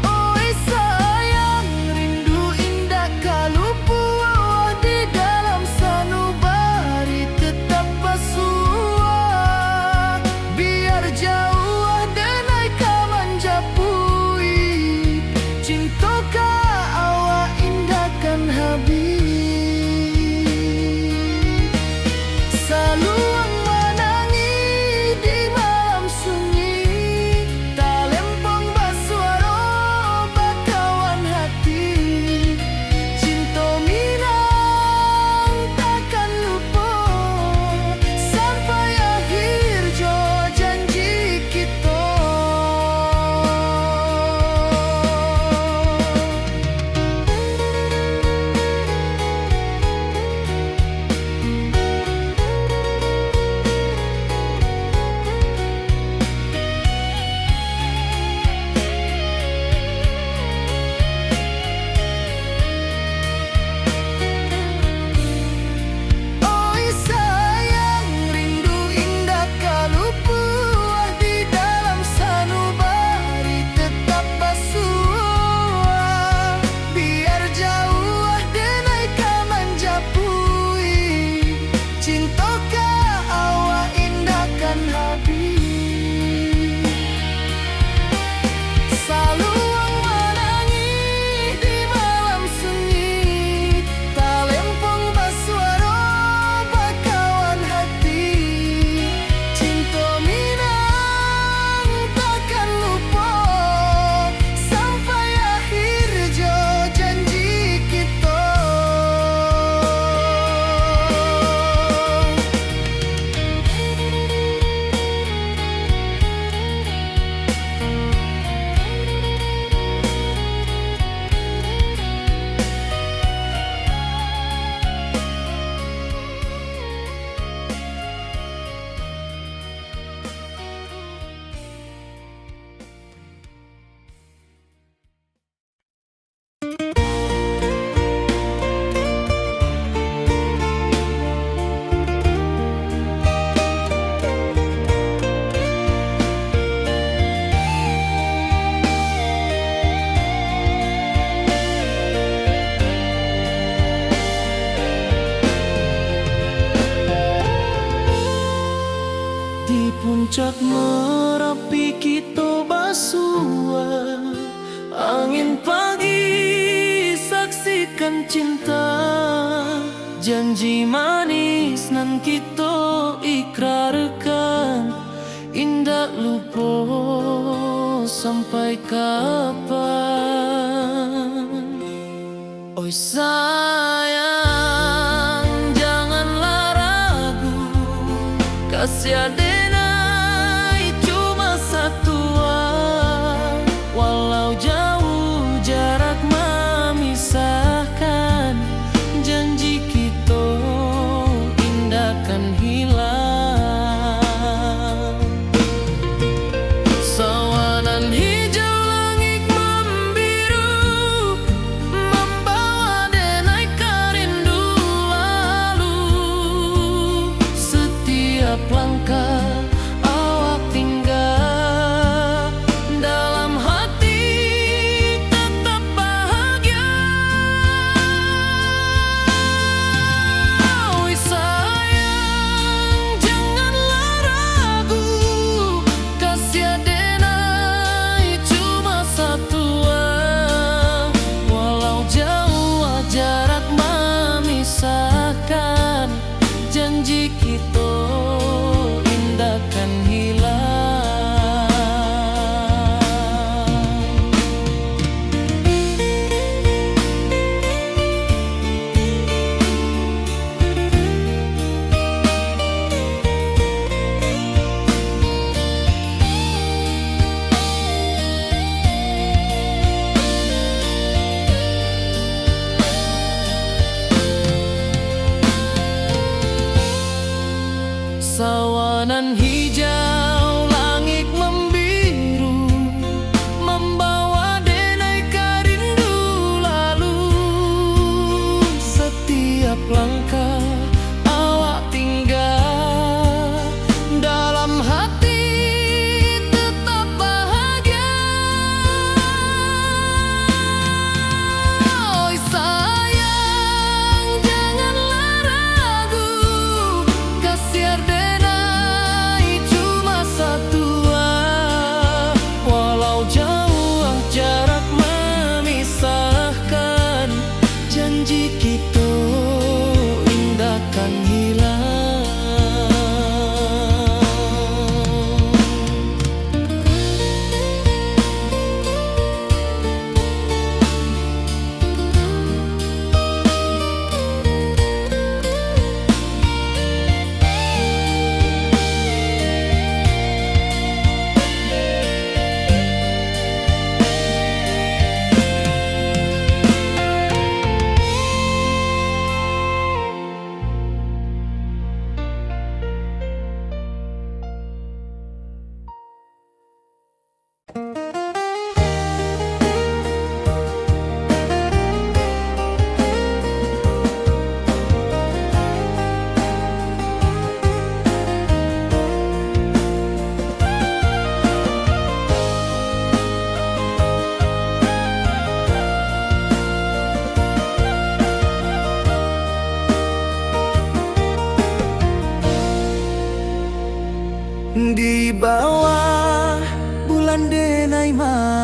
Oi sayang, rindu indah kalupuah di dalam sanubari tetap basua. Biar jauh denai ka manjapuik, cinta ka awak indahkan habis. Saluang menangi di malam sunyi, talempong basuara bakawan hati. Cinta Minang takkan lupa sampai akhir jo janji kita. Oi sayang, rindu indah kalupuah di dalam sanubari tetap basua. Biar jauh denai ka manjapuik, cinta ka awak indahkan habis. Saluang menangi di malam sunyi, talempong basuara bakawan hati. Cinta Minang takkan lupa sampai akhir jo janji kita. Di puncak Merapi kita basua, angin pagi saksikan cinta. Janji manis nan kita ikrarkan, indah lupa sampai kapan. Oi sayang, janganlah ragu, kasih denai cuma satuan. Walau jauh jarak memisahkan, janji kita indahkan hilang. Sawanan hijau langit membiru, membawa denai ka rindu lalu. Setiap langkah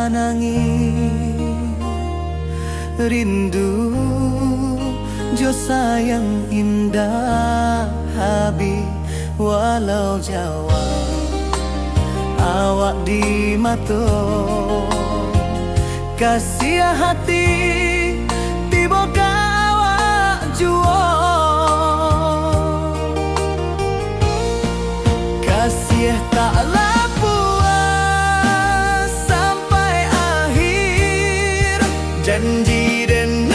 manangi rindu jo sayang indah habi walau Jawa awak di mato kasih hati tiba ka awak juo kasih tak puas sampai akhir janji dan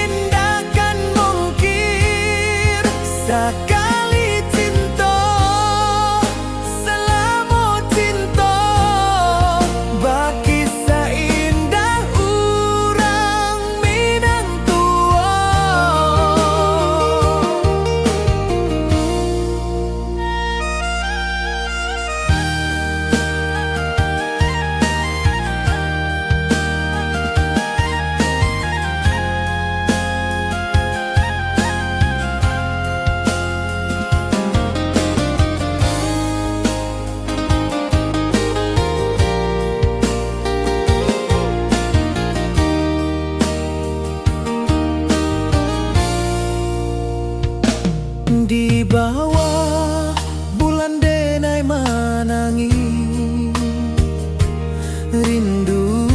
indahkan mungkir sekali cinta selama cinta baki seindah urang Minang tua. Di bawah bulan denai manangi rindu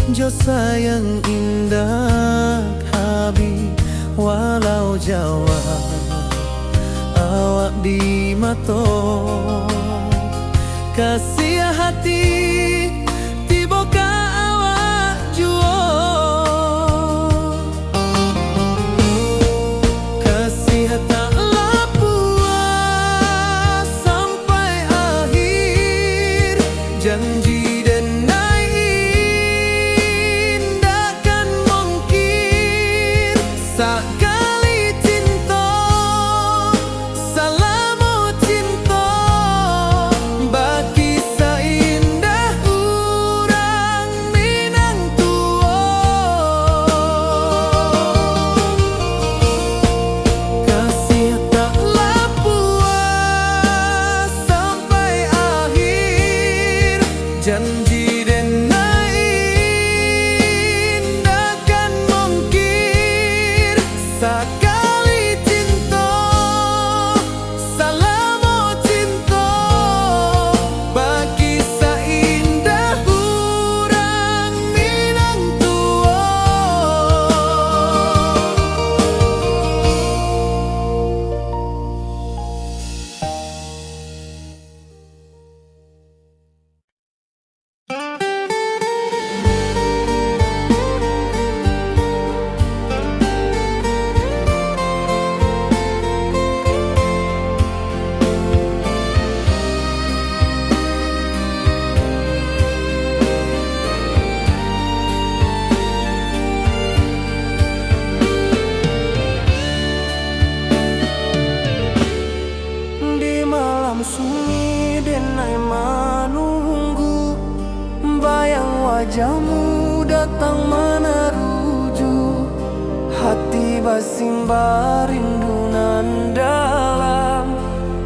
jo sayang indah habi walau Jawa awak di mato kasih hati tiba ka awak juo kasih taklah puas sampai akhir janji dan indahkan mungkir sekali cinta selama cinta baki seindah urang Minang tua kasih taklah puas sampai akhir janji dan indahkan mungkir sekali cinta selama cinta baki seindah urang Minang tua. Di malam sunyi denai menunggu bayang wajahmu datang meneruju hati basimba rindu nan dalam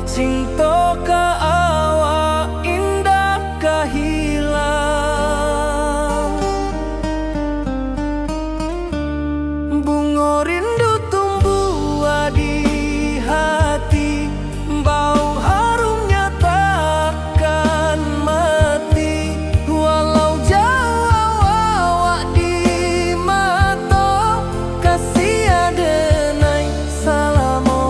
cinta ka awak indah kahilang bunga rindu tumbuh di hati bau harumnya takkan mati walau jauh awak di mata kasih adenai salamo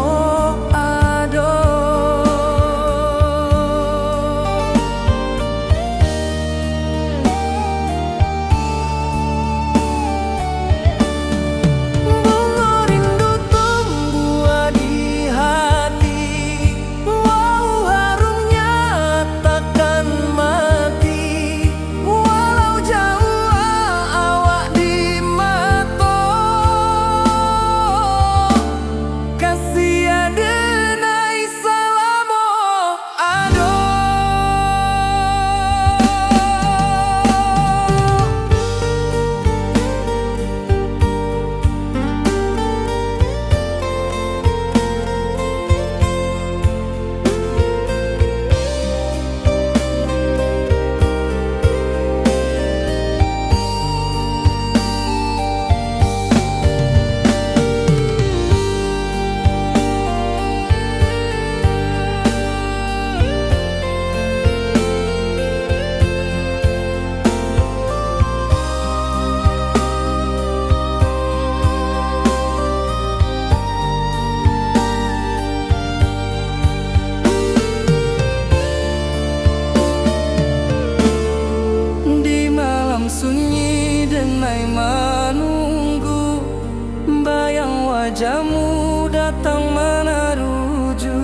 wajahmu datang menaruju,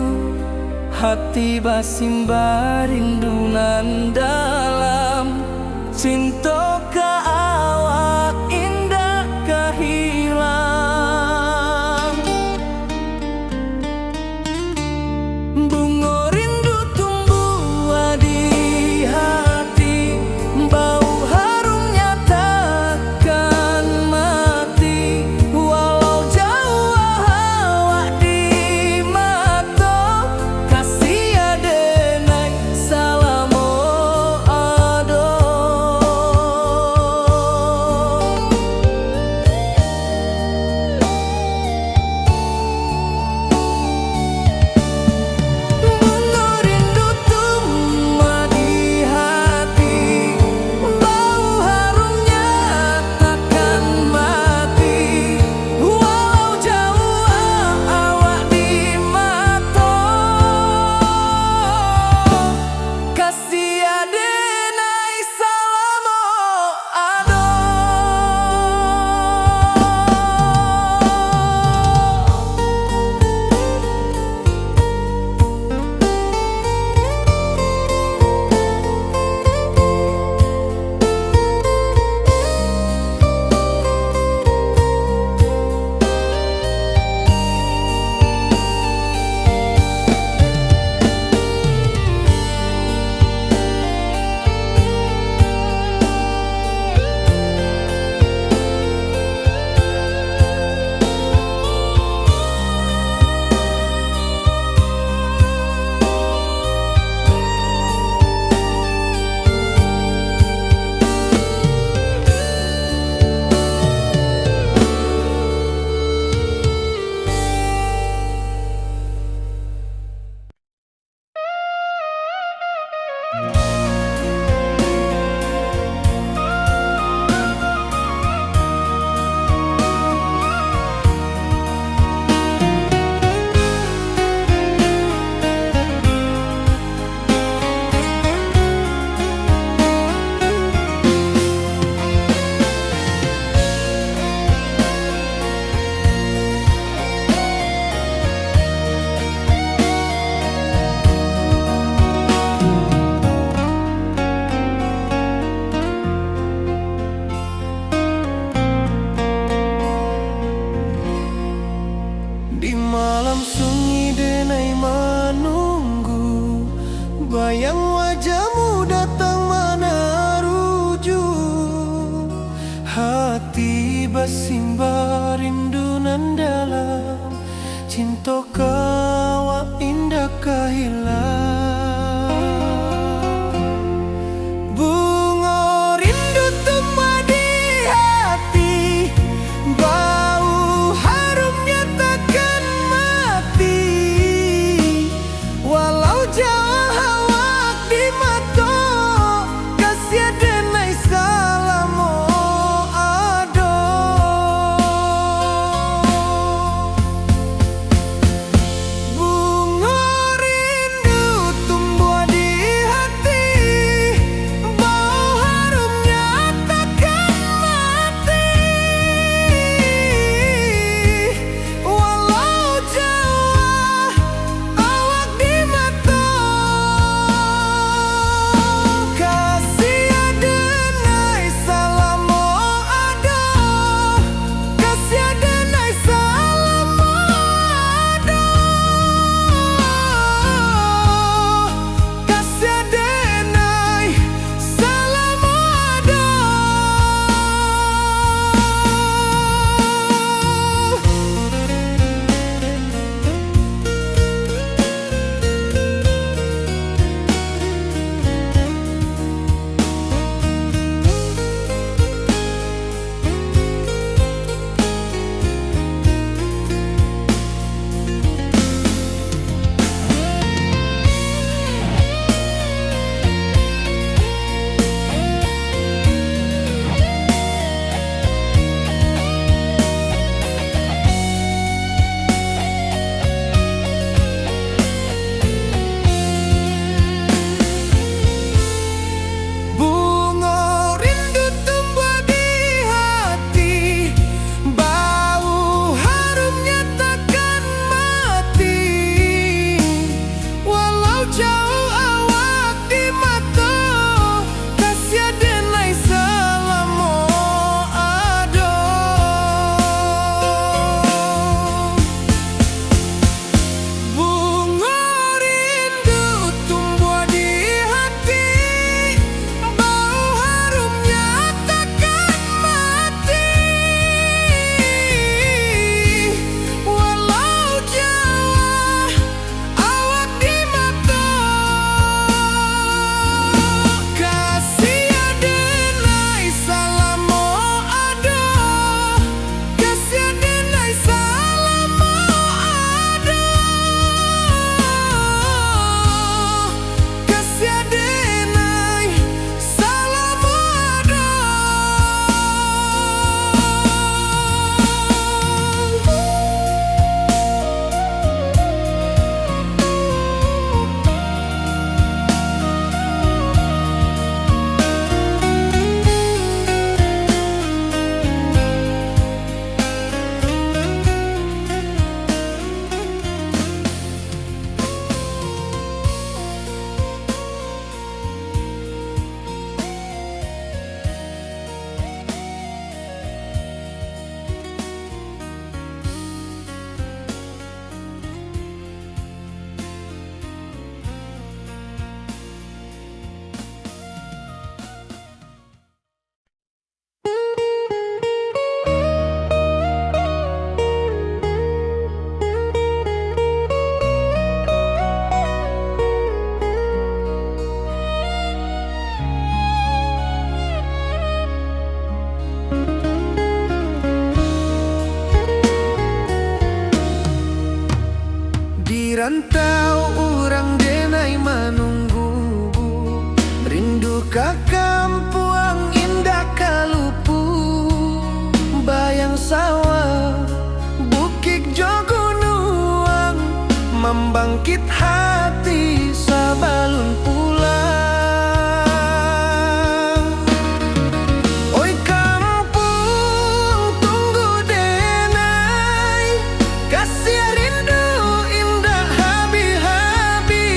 hati basimba rindunan dalam cinta ka awak indah kahilang. Bunga rindu tumbuh di hati, bau harumnya takkan mati. Walau jauh awak di mata, kasih adenai salamo ado. Bunga rindu tumbuh di hati, bau harumnya takkan mati. Walau jauh awak di mata, kasih adenai salamo ado. ka kampuang indah kalupu, bayang sawah bukit jo gunung, membangkit hati sabalun pulang. Oi kampung tunggu denai, kasih rindu indah habi-habi,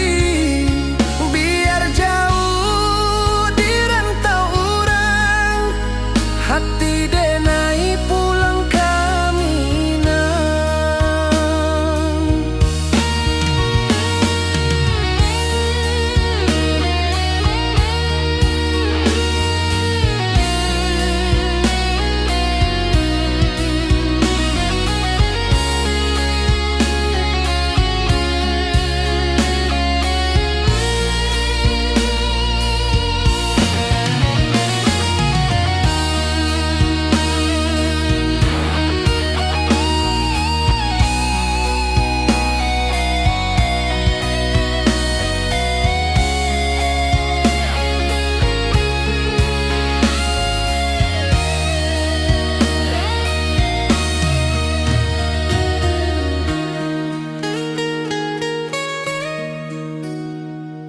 biar jauh di rantau orang, hati denai pulang ke Minang.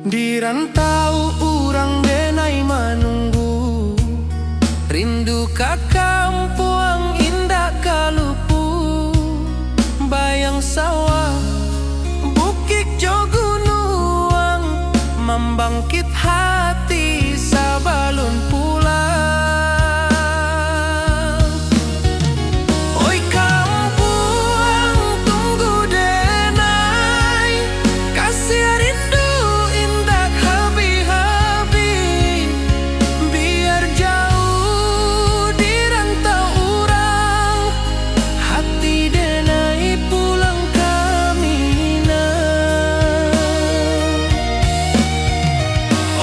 Di rantau urang denai manunggu, rindu ka kampuang indah kalupu, bayang sawah bukit jo gunung, membangkit hati sabalun pulang. Oi kampuang tunggu denai, kasih rindu indah habi-habi, biar jauh di rantau urang, hati denai pulang ke Minang.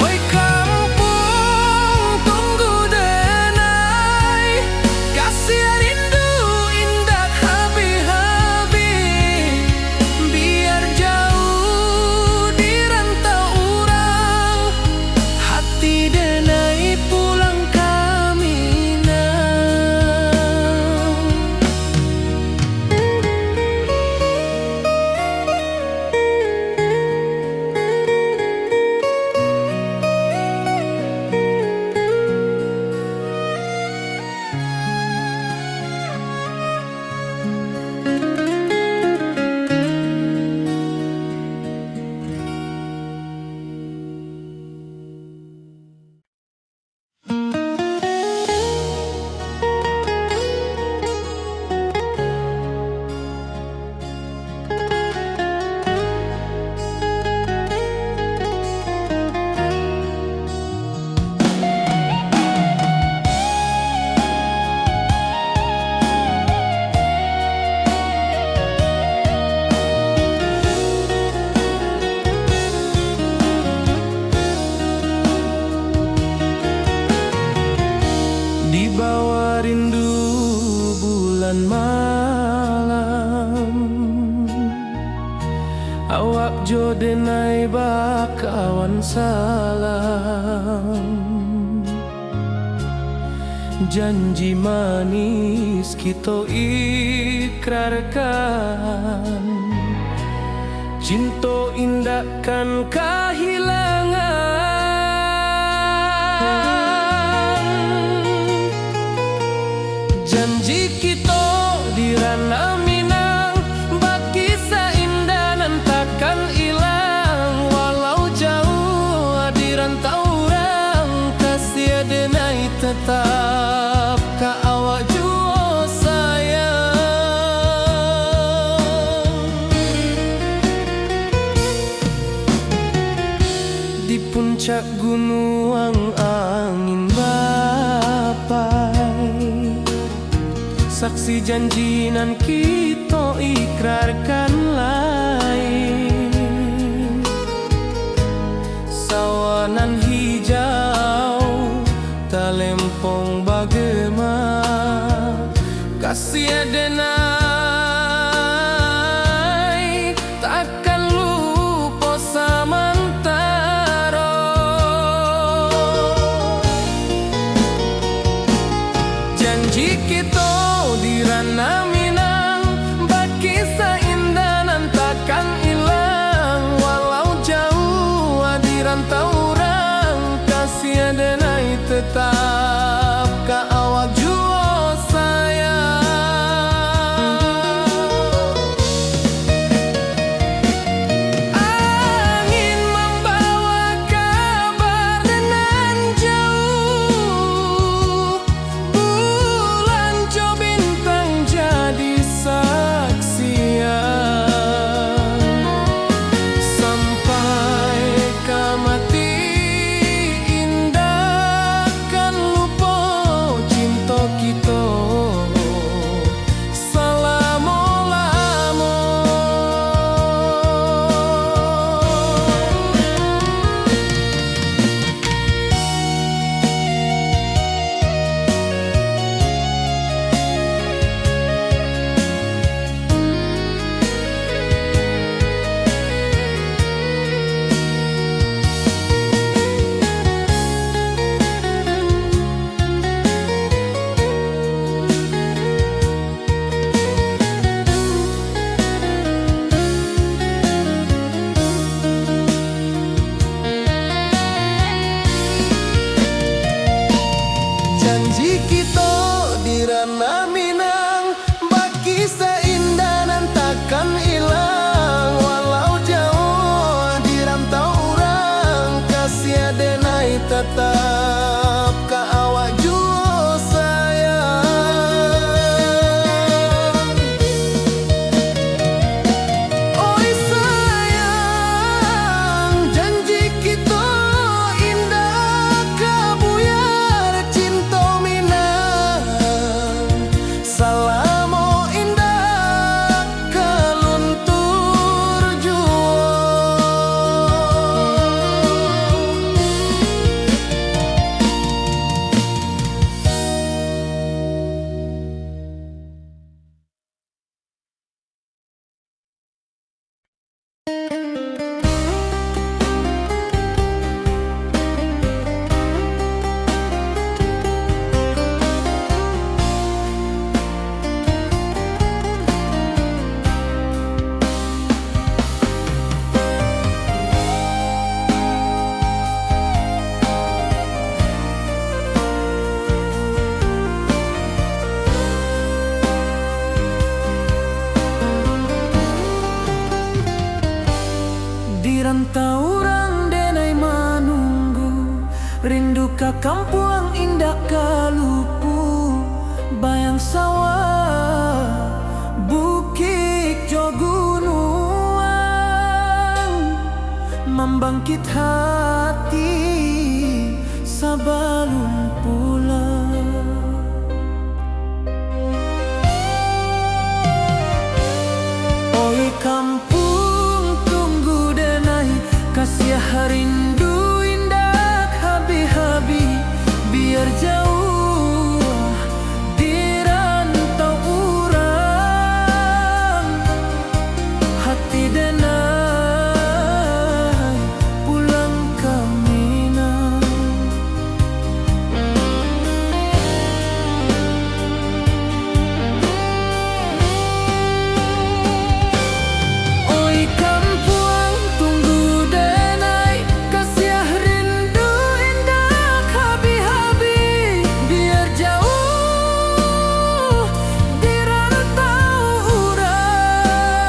Oi kampung tunggu denai, kasih rindu indah habi-habi, biar jauh di rantau urang, hati denai pulang ke Minang. Di bawah rindu bulan malam, awak jo denai bakawan salam. Janji manis kita ikrarkan, cinta indahkan kehilangan. Janji kita di ranah Minang, bakisah indah nan takkan hilang. Walau jauh di rantau orang, kasih denai tetap ka awak jua sayang. Di puncak gunung angin bapai, saksi janji nan kita ikrarkan lain. Sawanan hijau talempong bagema, kasih denai takkan lupa samantara. kita di ranah Minang, baki seindah dan takkan hilang. Walau jauh di rantau orang, kasih denai tetap ka awak jua sayang. Oi sayang, janji kita indah kabuyar cinta Minang. Salamo indah kaluntur jua. Di rantau orang denai manunggu, rindu ka kampung indah kalupu. Bayang sawah, bukit jo gunung, membangkit hati sabalun pulang. Oi kampung tunggu denai, kasih rindu indah habi-habi. Biar jauh di rantau urang, hati denai pulang ke Minang. Oi kampung tunggu denai, kasih rindu indah habi-habi. Biar jauh di rantau urang,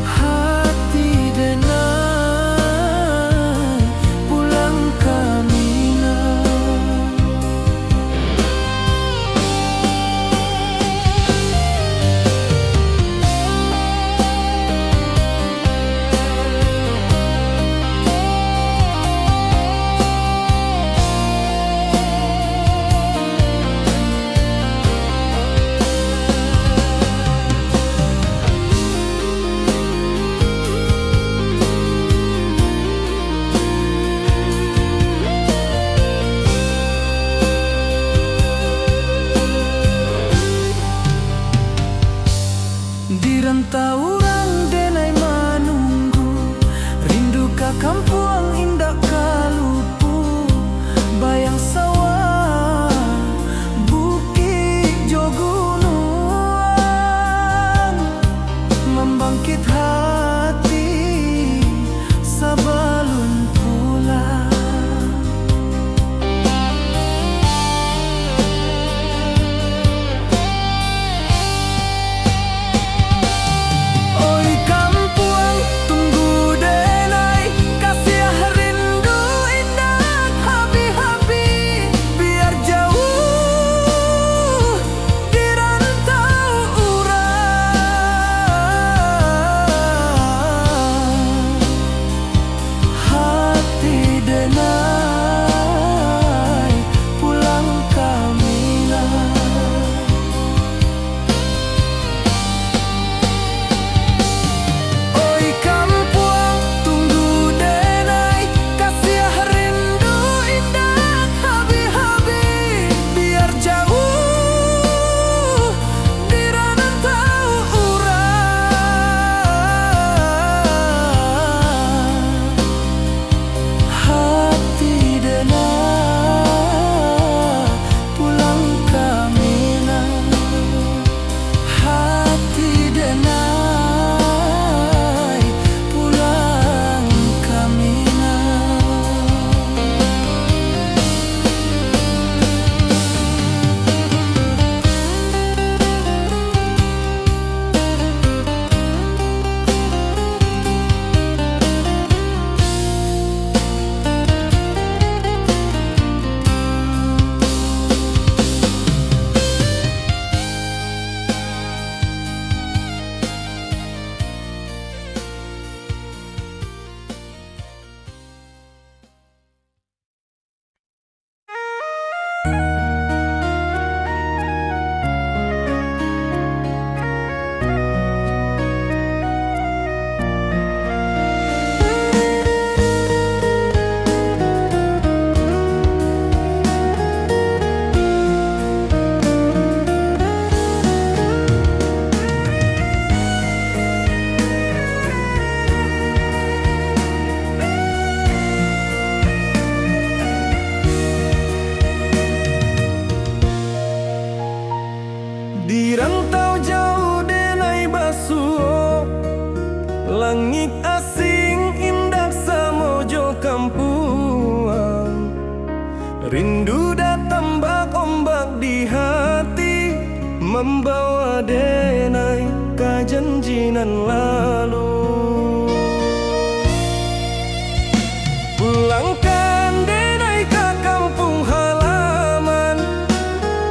hati denai pulang ke Minang. Di rantau orang denai manunggu, rindu ka kampung indah kalupu. Bayang sawah, bukit jo gunung, membangkit hati sabalun pulang. Oi kampung tunggu denai, kasih janjinan lalu. Pulangkan denai ke kampung halaman,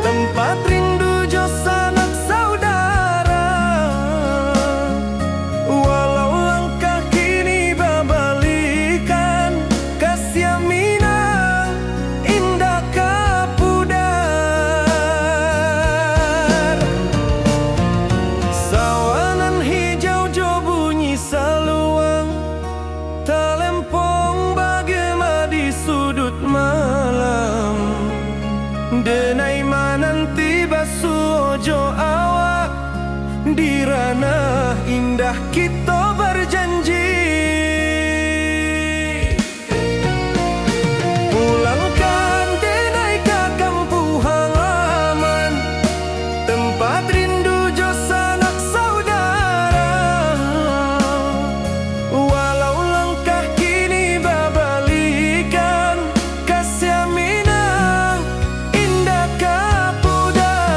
tempat rindu jo sanak saudara. Walau langkah kini babalikan, kasih minang indah kapudar. Sawanan hijau jo bunyi saluang, talempong bagema di sudut malam. Denai mananti basuh ojo awak, di ranah indah kita berjanji. Pulangkan denai ke kampung halaman, tempat rindu jo sanak saudara. Walau langkah kini babalikan, kasih minang indah kapudar.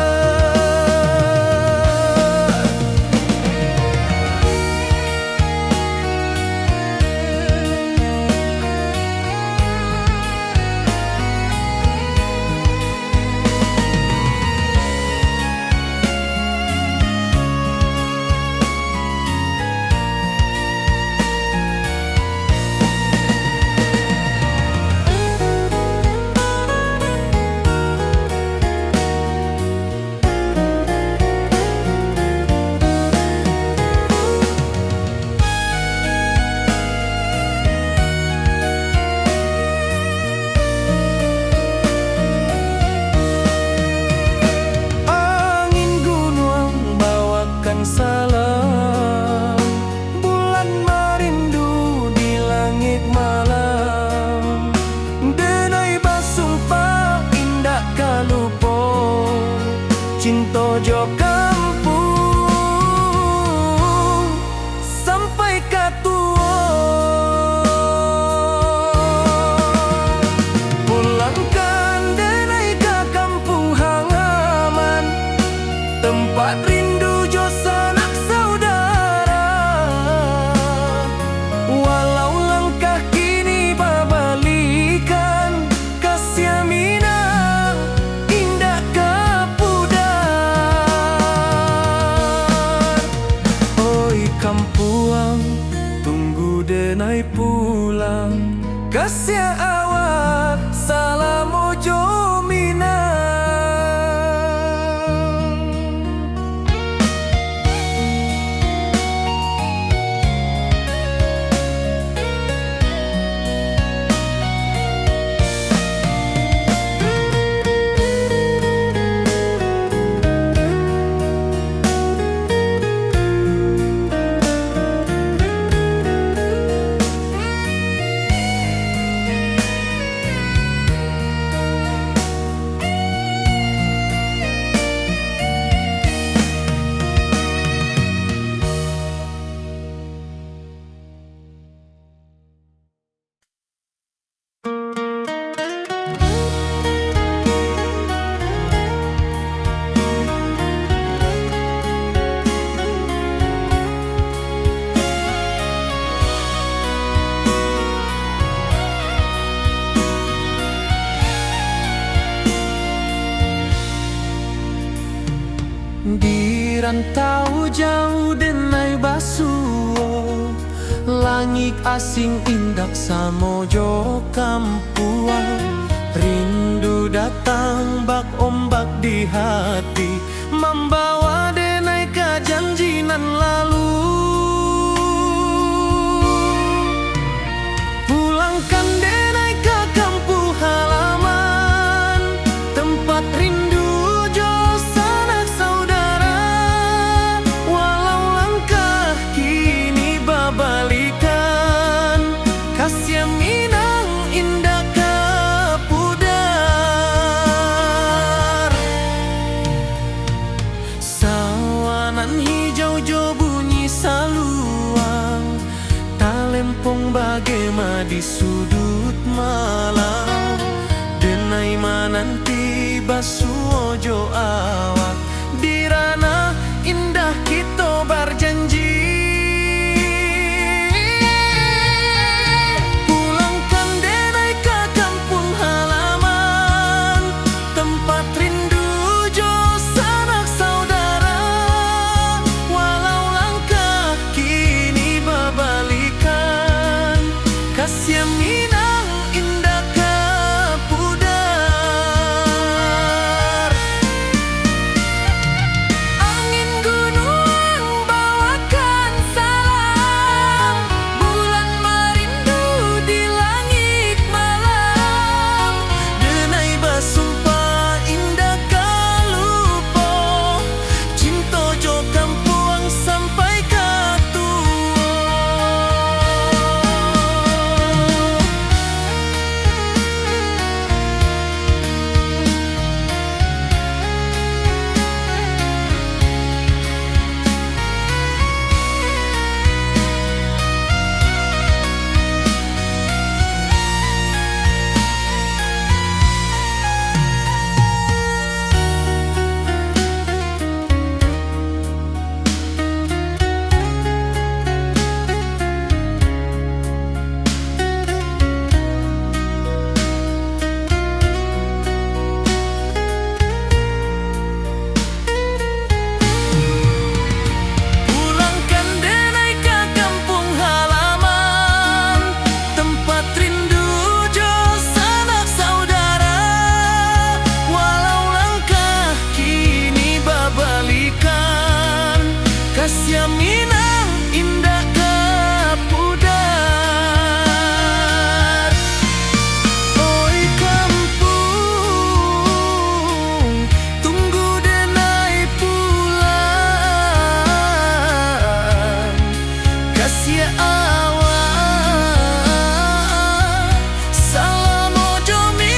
Angin gunung bawakan salam, bulan merindu di langit malam. Denai basumpah indah kalupo, cinta jo kampung sampai katua. Pulangkan denai ke kampung halaman, tempat rindu jo sanak saudara. Walau langkah kini babalikan, kasih minang indah kapudar. Oi kampuang, tunggu denai pulang, kasih awak salam ojo minang. Di rantau jauh denai basuh, langit asing indak samojo kampuang. Rindu datang bak ombak di hati, membawa denai ke janjinan lalu. Pulangkan denai ke kampung halaman, tempat rindu jo sanak saudara. Walau langkah kini babalikan, kasih minang indah kapudar. Sawanan hijau jo bunyi saluang, talempong bagema di sudut malam. Denai mananti basuh ojo awak, di ranah indah kita berjanji. kasih minang indah kapudar. Angin gunung bawakan salam, bulan merindu di langit malam. Denai basumpah indah kalupo, cinta jo kampuang sampai katua. Pulangkan denai ke kampung halaman, tempat rindu jo sanak saudara. Walau langkah kini babalikan, kasih minang indah kapudar. Oi kampung, tunggu denai pulang. Kasih awak salam ojo minang.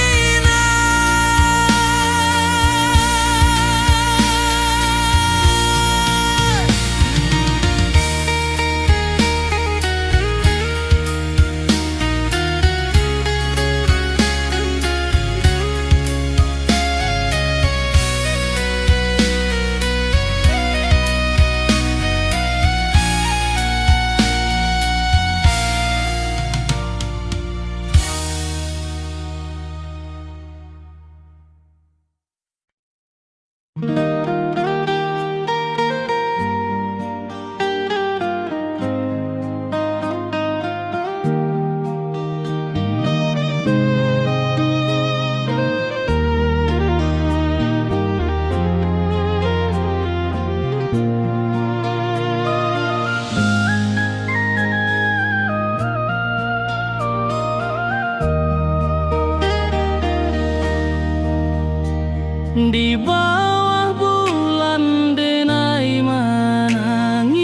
Di bawah bulan denai menangis,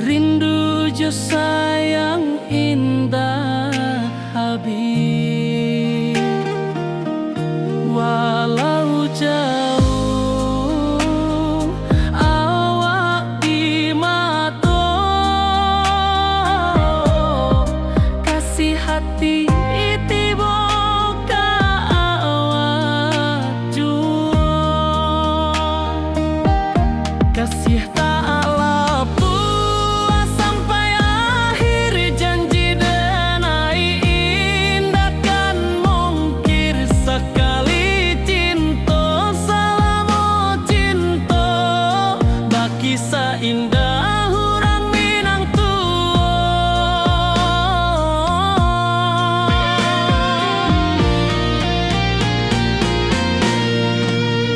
rindu jo sayang indah habis. Walau jauh awak di mata, kasih hati tiba ka awak jua. Kasih tak puas sampai akhir, janji denai indah kan mungkir. Sekali cinta salam cinta, baki seindah hurang minang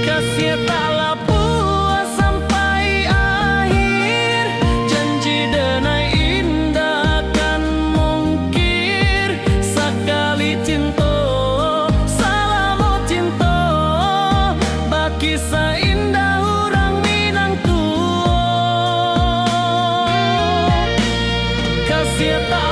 kasih taklah puas sampai akhir, janji denai indah kan mungkir. Sekali cinta salam cinta, baki seindah hurang minang tua. Kasih tak